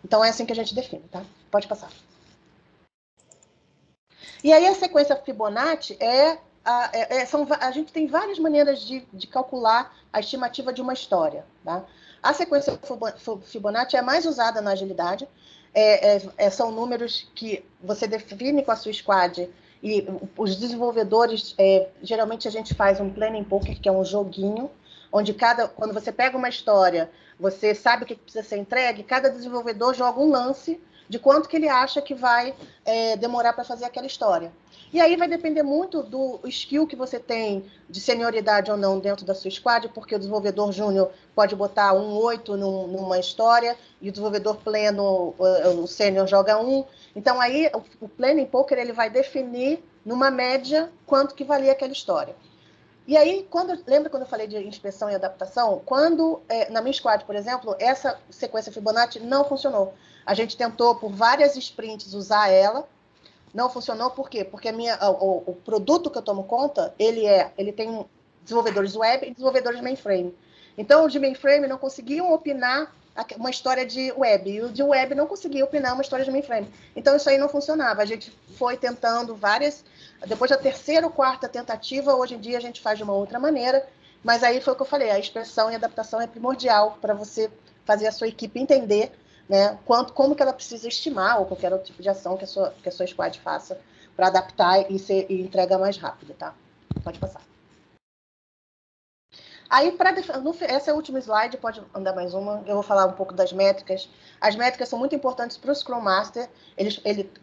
Então, é assim que a gente define, tá? Pode passar. E aí, a sequência Fibonacci a gente tem várias maneiras de calcular a estimativa de uma história, tá? A sequência Fibonacci é mais usada na agilidade. São números que você define com a sua squad e os desenvolvedores, geralmente a gente faz um planning poker, que é um joguinho, onde quando você pega uma história, você sabe o que precisa ser entregue, cada desenvolvedor joga um lance de quanto que ele acha que vai demorar para fazer aquela história. E aí vai depender muito do skill que você tem de senioridade ou não dentro da sua squad, porque o desenvolvedor júnior pode botar 8 numa história, e o desenvolvedor pleno, o sênior, joga 1. Então, aí, o planning poker, ele vai definir, numa média, quanto que valia aquela história. E aí, lembra quando eu falei de inspeção e adaptação? Na minha squad, por exemplo, essa sequência Fibonacci não funcionou. A gente tentou, por várias sprints, usar ela, Não funcionou por quê? Porque o produto que eu tomo conta, ele tem desenvolvedores web e desenvolvedores mainframe. Então, os de mainframe não conseguiam opinar uma história de web, e o de web não conseguia opinar uma história de mainframe. Então, isso aí não funcionava. A gente foi tentando várias... Depois da terceira ou quarta tentativa, hoje em dia a gente faz de uma outra maneira, mas aí foi o que eu falei, a expressão e adaptação é primordial para você fazer a sua equipe entender, né, como que ela precisa estimar, ou qualquer outro tipo de ação que a sua squad faça para adaptar e entregar mais rápido, tá? Pode passar. Aí, esse é o último slide, pode andar mais uma, eu vou falar um pouco das métricas. As métricas são muito importantes para o Scrum Master,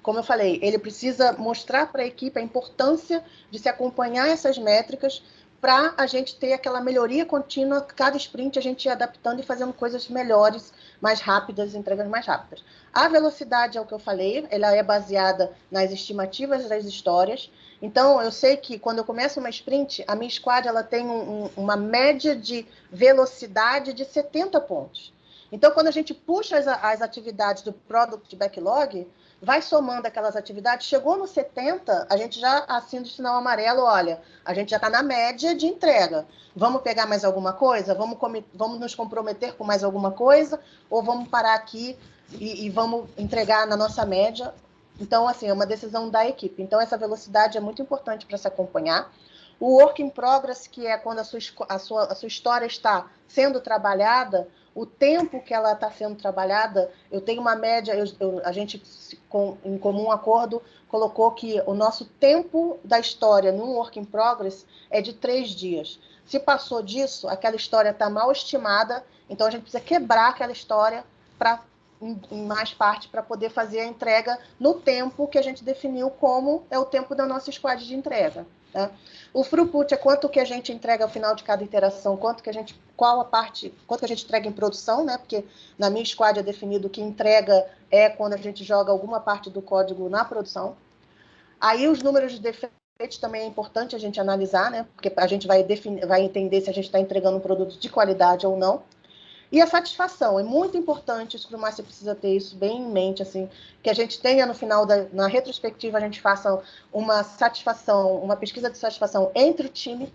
como eu falei, ele precisa mostrar para a equipe a importância de se acompanhar essas métricas para a gente ter aquela melhoria contínua, cada sprint a gente ir adaptando e fazendo coisas melhores, mais rápidas, entregando mais rápidas. A velocidade, é o que eu falei, ela é baseada nas estimativas das histórias. Então, eu sei que quando eu começo uma sprint, a minha squad ela tem uma média de velocidade de 70 pontos. Então, quando a gente puxa as atividades do Product Backlog, vai somando aquelas atividades, chegou no 70, a gente já assina o sinal amarelo, olha, a gente já está na média de entrega. Vamos pegar mais alguma coisa? Vamos nos comprometer com mais alguma coisa? Ou vamos parar aqui e vamos entregar na nossa média? Então, assim, é uma decisão da equipe. Então, essa velocidade é muito importante para se acompanhar. O work in progress, que é quando a sua história está sendo trabalhada, o tempo que ela está sendo trabalhada, eu tenho uma média, a gente, em comum acordo, colocou que o nosso tempo da história num work in progress é de 3 dias. Se passou disso, aquela história está mal estimada, então a gente precisa quebrar aquela história para em mais parte para poder fazer a entrega no tempo que a gente definiu como é o tempo da nossa squad de entrega. Tá? O throughput é quanto que a gente entrega ao final de cada iteração, quanto que a gente entrega em produção, né? Porque na minha squad é definido que entrega é quando a gente joga alguma parte do código na produção. Aí os números de defeitos também é importante a gente analisar, né? Porque a gente vai entender se a gente está entregando um produto de qualidade ou não. E a satisfação, é muito importante, o Scrum Master precisa ter isso bem em mente, assim, que a gente tenha no final, na retrospectiva, a gente faça uma satisfação, uma pesquisa de satisfação entre o time,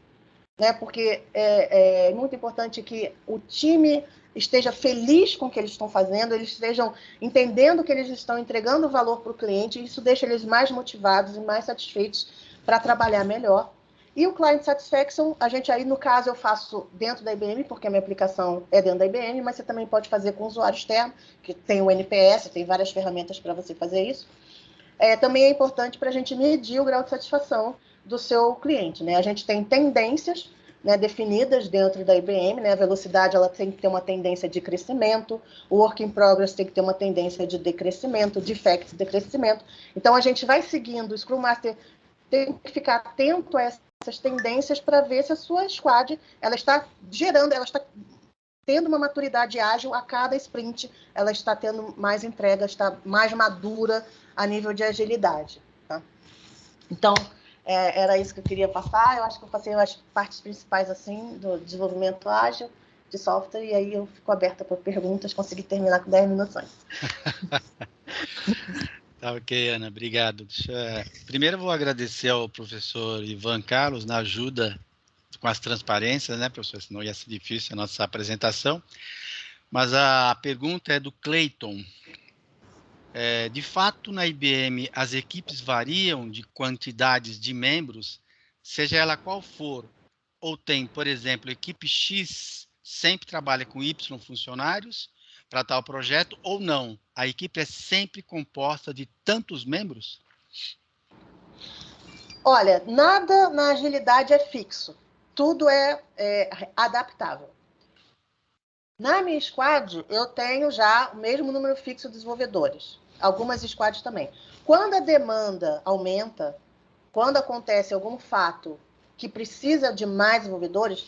né, porque é muito importante que o time esteja feliz com o que eles estão fazendo, eles estejam entendendo que eles estão entregando valor para o cliente, e isso deixa eles mais motivados e mais satisfeitos para trabalhar melhor. E o Client Satisfaction, a gente aí, no caso, eu faço dentro da IBM, porque a minha aplicação é dentro da IBM, mas você também pode fazer com o usuário externo, que tem o NPS, tem várias ferramentas para você fazer isso. Também é importante para a gente medir o grau de satisfação do seu cliente, né? A gente tem tendências, né, definidas dentro da IBM, né? A velocidade ela tem que ter uma tendência de crescimento, o work in progress tem que ter uma tendência de decrescimento, defects de decrescimento. Então, a gente vai seguindo, o Scrum Master tem que ficar atento a essas tendências para ver se a sua squad ela está tendo uma maturidade ágil a cada sprint, ela está tendo mais entrega, está mais madura a nível de agilidade. Tá? Então, era isso que eu queria passar. Eu acho que eu passei as partes principais assim do desenvolvimento ágil de software, e aí eu fico aberta para perguntas, consegui terminar com 10 minutos antes. Tá ok, Ana, obrigado. Primeiro eu vou agradecer ao professor Ivan Carlos na ajuda com as transparências, né, professor? Senão ia ser difícil a nossa apresentação. Mas a pergunta é do Clayton. De fato, na IBM, as equipes variam de quantidades de membros, seja ela qual for, ou tem, por exemplo, equipe X sempre trabalha com Y funcionários para tal projeto, ou não? A equipe é sempre composta de tantos membros? Olha, nada na agilidade é fixo. Tudo é adaptável. Na minha squad, eu tenho já o mesmo número fixo de desenvolvedores. Algumas squads também. Quando a demanda aumenta, quando acontece algum fato que precisa de mais desenvolvedores,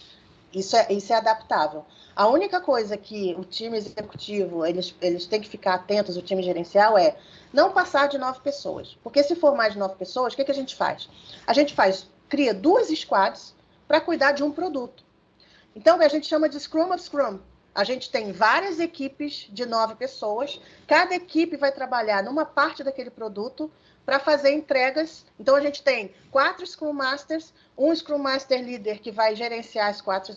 isso é adaptável. A única coisa que o time executivo, eles têm que ficar atentos, o time gerencial, é não passar de 9 pessoas. Porque se for mais de 9 pessoas, o que a gente faz? A gente cria 2 squads para cuidar de um produto. Então, a gente chama de Scrum of Scrum. A gente tem várias equipes de 9 pessoas, cada equipe vai trabalhar numa parte daquele produto para fazer entregas. Então, a gente tem 4 Scrum Masters, um Scrum Master Leader que vai gerenciar as 4,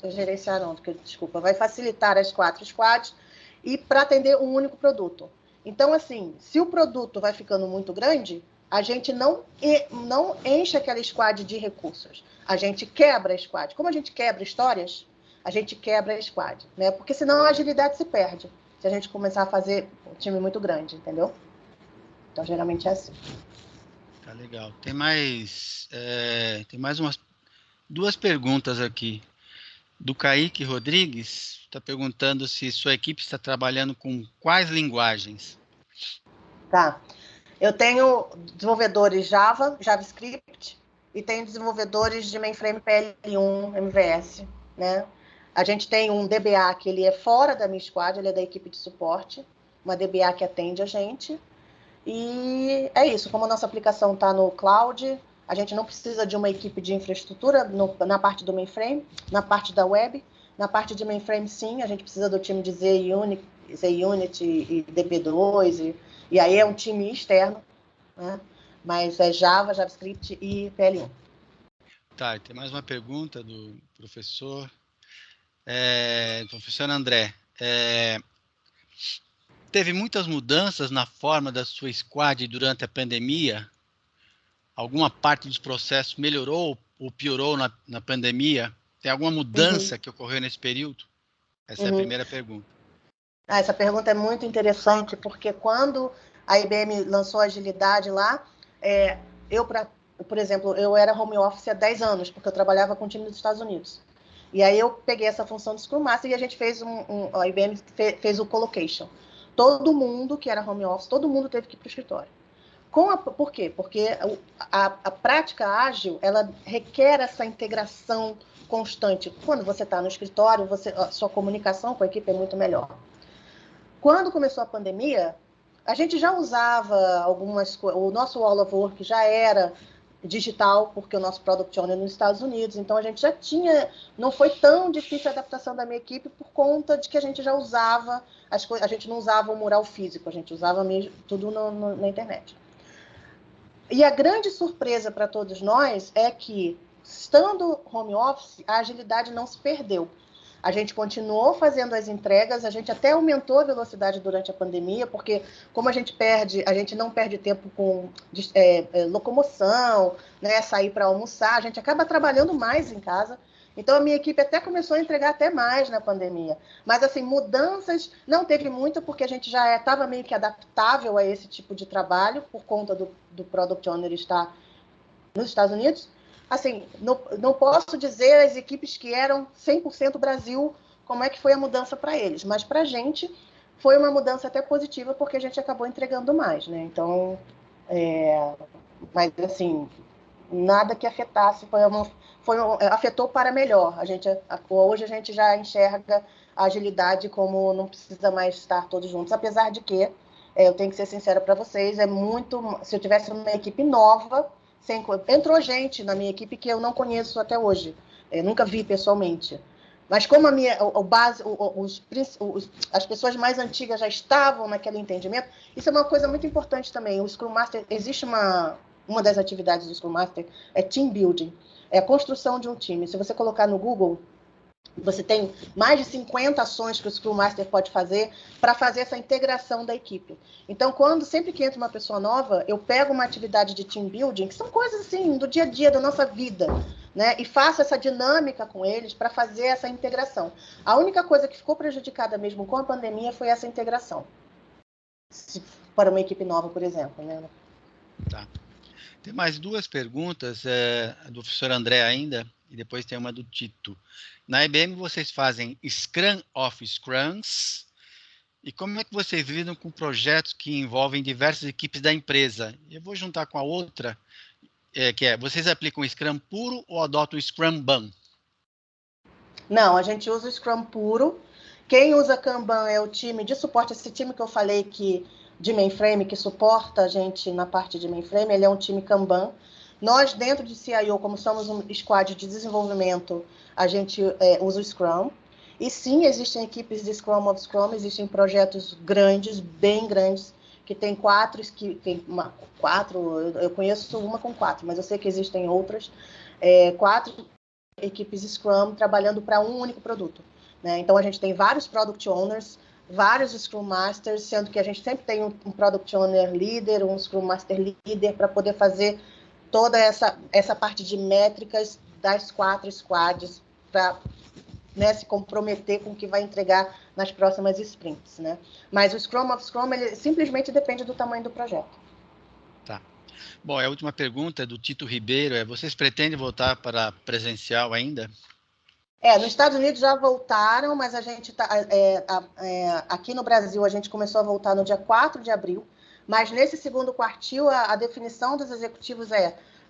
vai facilitar as 4 squads, e para atender um único produto. Então, assim, se o produto vai ficando muito grande, a gente não enche aquela squad de recursos. A gente quebra a squad. Como a gente quebra histórias, a gente quebra a squad, né? Porque senão a agilidade se perde, se a gente começar a fazer um time muito grande, entendeu? Então, geralmente é assim. Tá legal. Tem mais umas 2 perguntas aqui. Do Kaique Rodrigues, está perguntando se sua equipe está trabalhando com quais linguagens? Tá. Eu tenho desenvolvedores Java, JavaScript, e tenho desenvolvedores de mainframe PL1, MVS, né? A gente tem um DBA que ele é fora da minha squad, ele é da equipe de suporte, uma DBA que atende a gente. E é isso, como a nossa aplicação está no cloud, a gente não precisa de uma equipe de infraestrutura na parte do mainframe, na parte da web. Na parte de mainframe, sim, a gente precisa do time de ZUnit e DB2, e aí é um time externo, né? Mas é Java, JavaScript e PL1. Tá, e tem mais uma pergunta do professor. Professor André, teve muitas mudanças na forma da sua squad durante a pandemia? Alguma parte dos processos melhorou ou piorou na pandemia? Tem alguma mudança que ocorreu nesse período? Essa é a primeira pergunta. Essa pergunta é muito interessante, porque quando a IBM lançou a agilidade lá, por exemplo, eu era home office há 10 anos, porque eu trabalhava com o time dos Estados Unidos. E aí eu peguei essa função de Scrum Master e a gente fez a IBM fez o colocation. Todo mundo que era home office, todo mundo teve que ir para o escritório. Por quê? Porque a prática ágil, ela requer essa integração constante. Quando você está no escritório, a sua comunicação com a equipe é muito melhor. Quando começou a pandemia, a gente já usava algumas coisas, o nosso Wall of Work já era digital, porque o nosso Product Owner é nos Estados Unidos, então a gente já tinha, não foi tão difícil a adaptação da minha equipe por conta de que a gente já usava as coisas, a gente não usava o mural físico, a gente usava mesmo tudo na internet. E a grande surpresa para todos nós é que, estando home office, a agilidade não se perdeu. A gente continuou fazendo as entregas, a gente até aumentou a velocidade durante a pandemia, porque como a gente não perde tempo com locomoção, né, sair para almoçar, a gente acaba trabalhando mais em casa. Então, a minha equipe até começou a entregar até mais na pandemia. Mas, assim, mudanças não teve muito, porque a gente já estava meio que adaptável a esse tipo de trabalho, por conta do Product Owner estar nos Estados Unidos. Assim, não posso dizer as equipes que eram 100% Brasil, como é que foi a mudança para eles. Mas, para a gente, foi uma mudança até positiva, porque a gente acabou entregando mais, né? Então, mas, assim, nada que afetasse, afetou para melhor. Hoje a gente já enxerga a agilidade como não precisa mais estar todos juntos, apesar de que, eu tenho que ser sincera para vocês, se eu tivesse uma equipe nova, entrou gente na minha equipe que eu não conheço até hoje, nunca vi pessoalmente. Mas como as pessoas mais antigas já estavam naquele entendimento, isso é uma coisa muito importante também. O Scrum Master, existe uma das atividades do Scrum Master é team building, é a construção de um time. Se você colocar no Google, você tem mais de 50 ações que o Scrum Master pode fazer para fazer essa integração da equipe. Então, sempre que entra uma pessoa nova, eu pego uma atividade de team building, que são coisas assim, do dia a dia, da nossa vida, né? E faço essa dinâmica com eles para fazer essa integração. A única coisa que ficou prejudicada mesmo com a pandemia foi essa integração. Para uma equipe nova, por exemplo, né? Tá. Tem mais 2 perguntas, do professor André ainda, e depois tem uma do Tito. Na IBM, vocês fazem Scrum of Scrums, e como é que vocês lidam com projetos que envolvem diversas equipes da empresa? Eu vou juntar com a outra, vocês aplicam o Scrum puro ou adotam o Scrum-Ban? Não, a gente usa o Scrum puro. Quem usa Kanban é o time de suporte, esse time que eu falei de mainframe, que suporta a gente na parte de mainframe, ele é um time Kanban. Nós, dentro de CIO, como somos um squad de desenvolvimento, a gente usa o Scrum. E sim, existem equipes de Scrum of Scrum, existem projetos grandes, bem grandes, que tem quatro, eu conheço uma com 4, mas eu sei que existem outras, 4 equipes Scrum trabalhando para um único produto, né? Então, a gente tem vários Product Owners, vários Scrum Masters, sendo que a gente sempre tem um Product Owner Leader, um Scrum Master Leader, para poder fazer toda essa parte de métricas das 4 squads, para, né, se comprometer com o que vai entregar nas próximas sprints, né? Mas o Scrum of Scrum, ele simplesmente depende do tamanho do projeto. Tá. Bom, a última pergunta é do Tito Ribeiro, vocês pretendem voltar para presencial ainda? Nos Estados Unidos já voltaram, mas a gente aqui no Brasil a gente começou a voltar no dia 4 de abril, mas nesse segundo quartil a definição dos executivos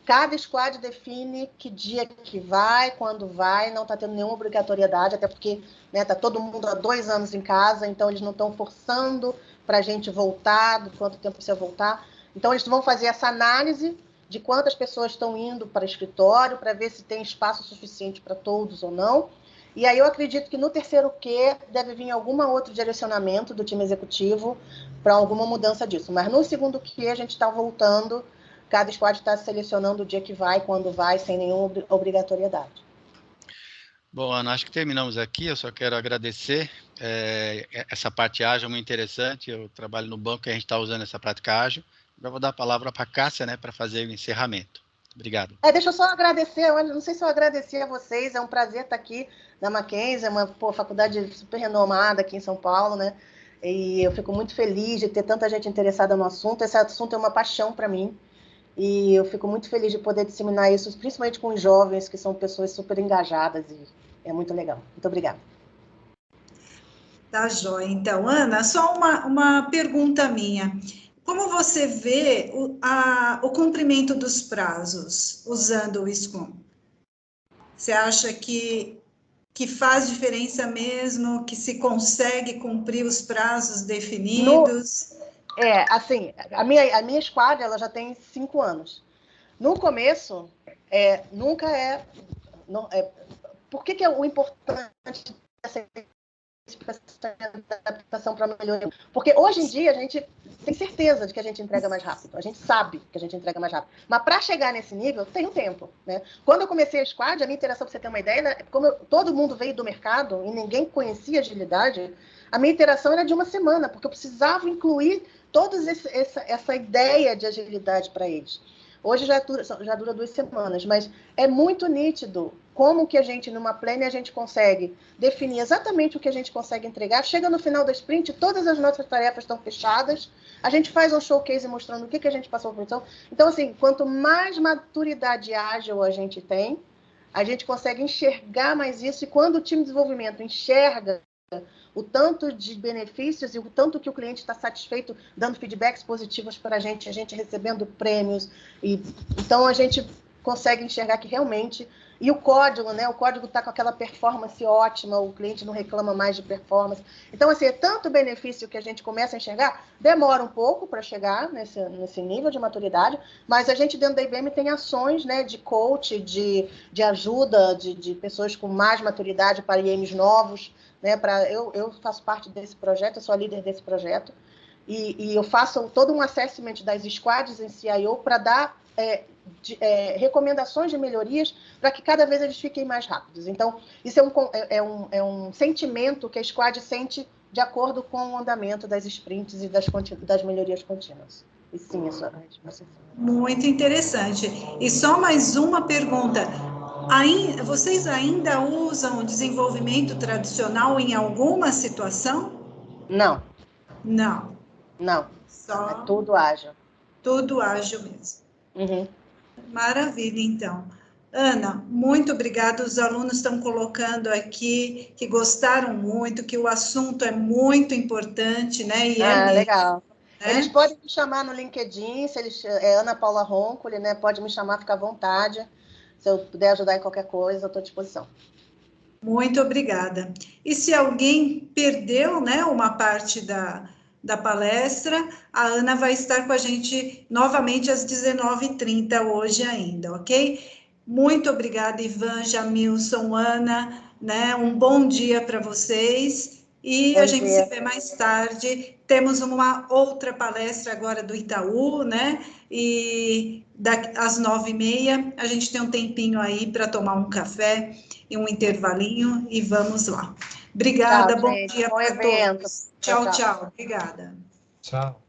cada squad define que dia que vai, quando vai, não está tendo nenhuma obrigatoriedade, até porque está todo mundo há 2 anos em casa, então eles não estão forçando para a gente voltar, do quanto tempo você voltar. Então eles vão fazer essa análise de quantas pessoas estão indo para o escritório, para ver se tem espaço suficiente para todos ou não. E aí eu acredito que no terceiro Q deve vir algum outro direcionamento do time executivo para alguma mudança disso. Mas no segundo Q a gente está voltando, cada squad está selecionando o dia que vai, quando vai, sem nenhuma obrigatoriedade. Bom, Ana, acho que terminamos aqui. Eu só quero agradecer. Essa parte ágil é muito interessante. Eu trabalho no banco e a gente está usando essa prática ágil. Eu vou dar a palavra para a Cássia, né, para fazer o encerramento. Obrigado. Deixa eu só agradecer, eu não sei se eu agradeci a vocês, é um prazer estar aqui na Mackenzie, é uma faculdade super renomada aqui em São Paulo, né? E eu fico muito feliz de ter tanta gente interessada no assunto. Esse assunto é uma paixão para mim. E eu fico muito feliz de poder disseminar isso, principalmente com os jovens, que são pessoas super engajadas, e é muito legal. Muito obrigada. Tá joia. Então, Ana, só uma pergunta minha. Como você vê o cumprimento dos prazos usando o Scrum? Você acha que faz diferença mesmo, que se consegue cumprir os prazos definidos? Assim, a minha squad, ela já tem 5 anos. No começo, nunca por que é o importante dessa adaptação para melhoria? Porque hoje em dia a gente tem certeza de que a gente entrega mais rápido, a gente sabe que a gente entrega mais rápido, mas para chegar nesse nível tem um tempo, né? Quando eu comecei a squad, a minha interação, para você ter uma ideia, como todo mundo veio do mercado e ninguém conhecia agilidade, a minha interação era de 1 semana, porque eu precisava incluir toda essa ideia de agilidade para eles. Hoje já dura 2 semanas, mas é muito nítido como que a gente, numa planning, a gente consegue definir exatamente o que a gente consegue entregar. Chega no final da sprint, todas as nossas tarefas estão fechadas, a gente faz um showcase mostrando o que a gente passou por produção. Então, assim, quanto mais maturidade ágil a gente tem, a gente consegue enxergar mais isso, e quando o time de desenvolvimento enxerga o tanto de benefícios e o tanto que o cliente está satisfeito, dando feedbacks positivos para a gente recebendo prêmios, então a gente consegue enxergar que realmente, e o código, né? O código está com aquela performance ótima, o cliente não reclama mais de performance. Então, assim, é tanto benefício que a gente começa a enxergar, demora um pouco para chegar nesse nível de maturidade, mas a gente dentro da IBM tem ações, né, de coach, de ajuda de pessoas com mais maturidade para IMs novos, né? Eu faço parte desse projeto, eu sou a líder desse projeto, e eu faço todo um assessment das squads em CIO para dar recomendações de melhorias para que cada vez eles fiquem mais rápidos. Então, isso é um sentimento que a squad sente de acordo com o andamento das sprints e das melhorias contínuas. E sim, isso é muito interessante. E só mais uma pergunta. Vocês ainda usam o desenvolvimento tradicional em alguma situação? Não. Não. Só é tudo ágil. Tudo ágil mesmo. Uhum. Maravilha, então. Ana, muito obrigada. Os alunos estão colocando aqui que gostaram muito, que o assunto é muito importante, né? E legal. Né? Eles podem me chamar no LinkedIn, se eles Ana Paula Roncoli, né? Pode me chamar, fica à vontade. Se eu puder ajudar em qualquer coisa, eu estou à disposição. Muito obrigada. E se alguém perdeu, né, uma parte da palestra, a Ana vai estar com a gente novamente às 19h30 hoje ainda, ok? Muito obrigada, Ivan, Jamilson, Ana, né? Um bom dia para vocês e a gente se vê mais tarde. Temos uma outra palestra agora do Itaú, né? E às 9h30 a gente tem um tempinho aí para tomar um café e um intervalinho e vamos lá. Obrigada, bom dia para todos. Tchau, tchau. Obrigada. Tchau.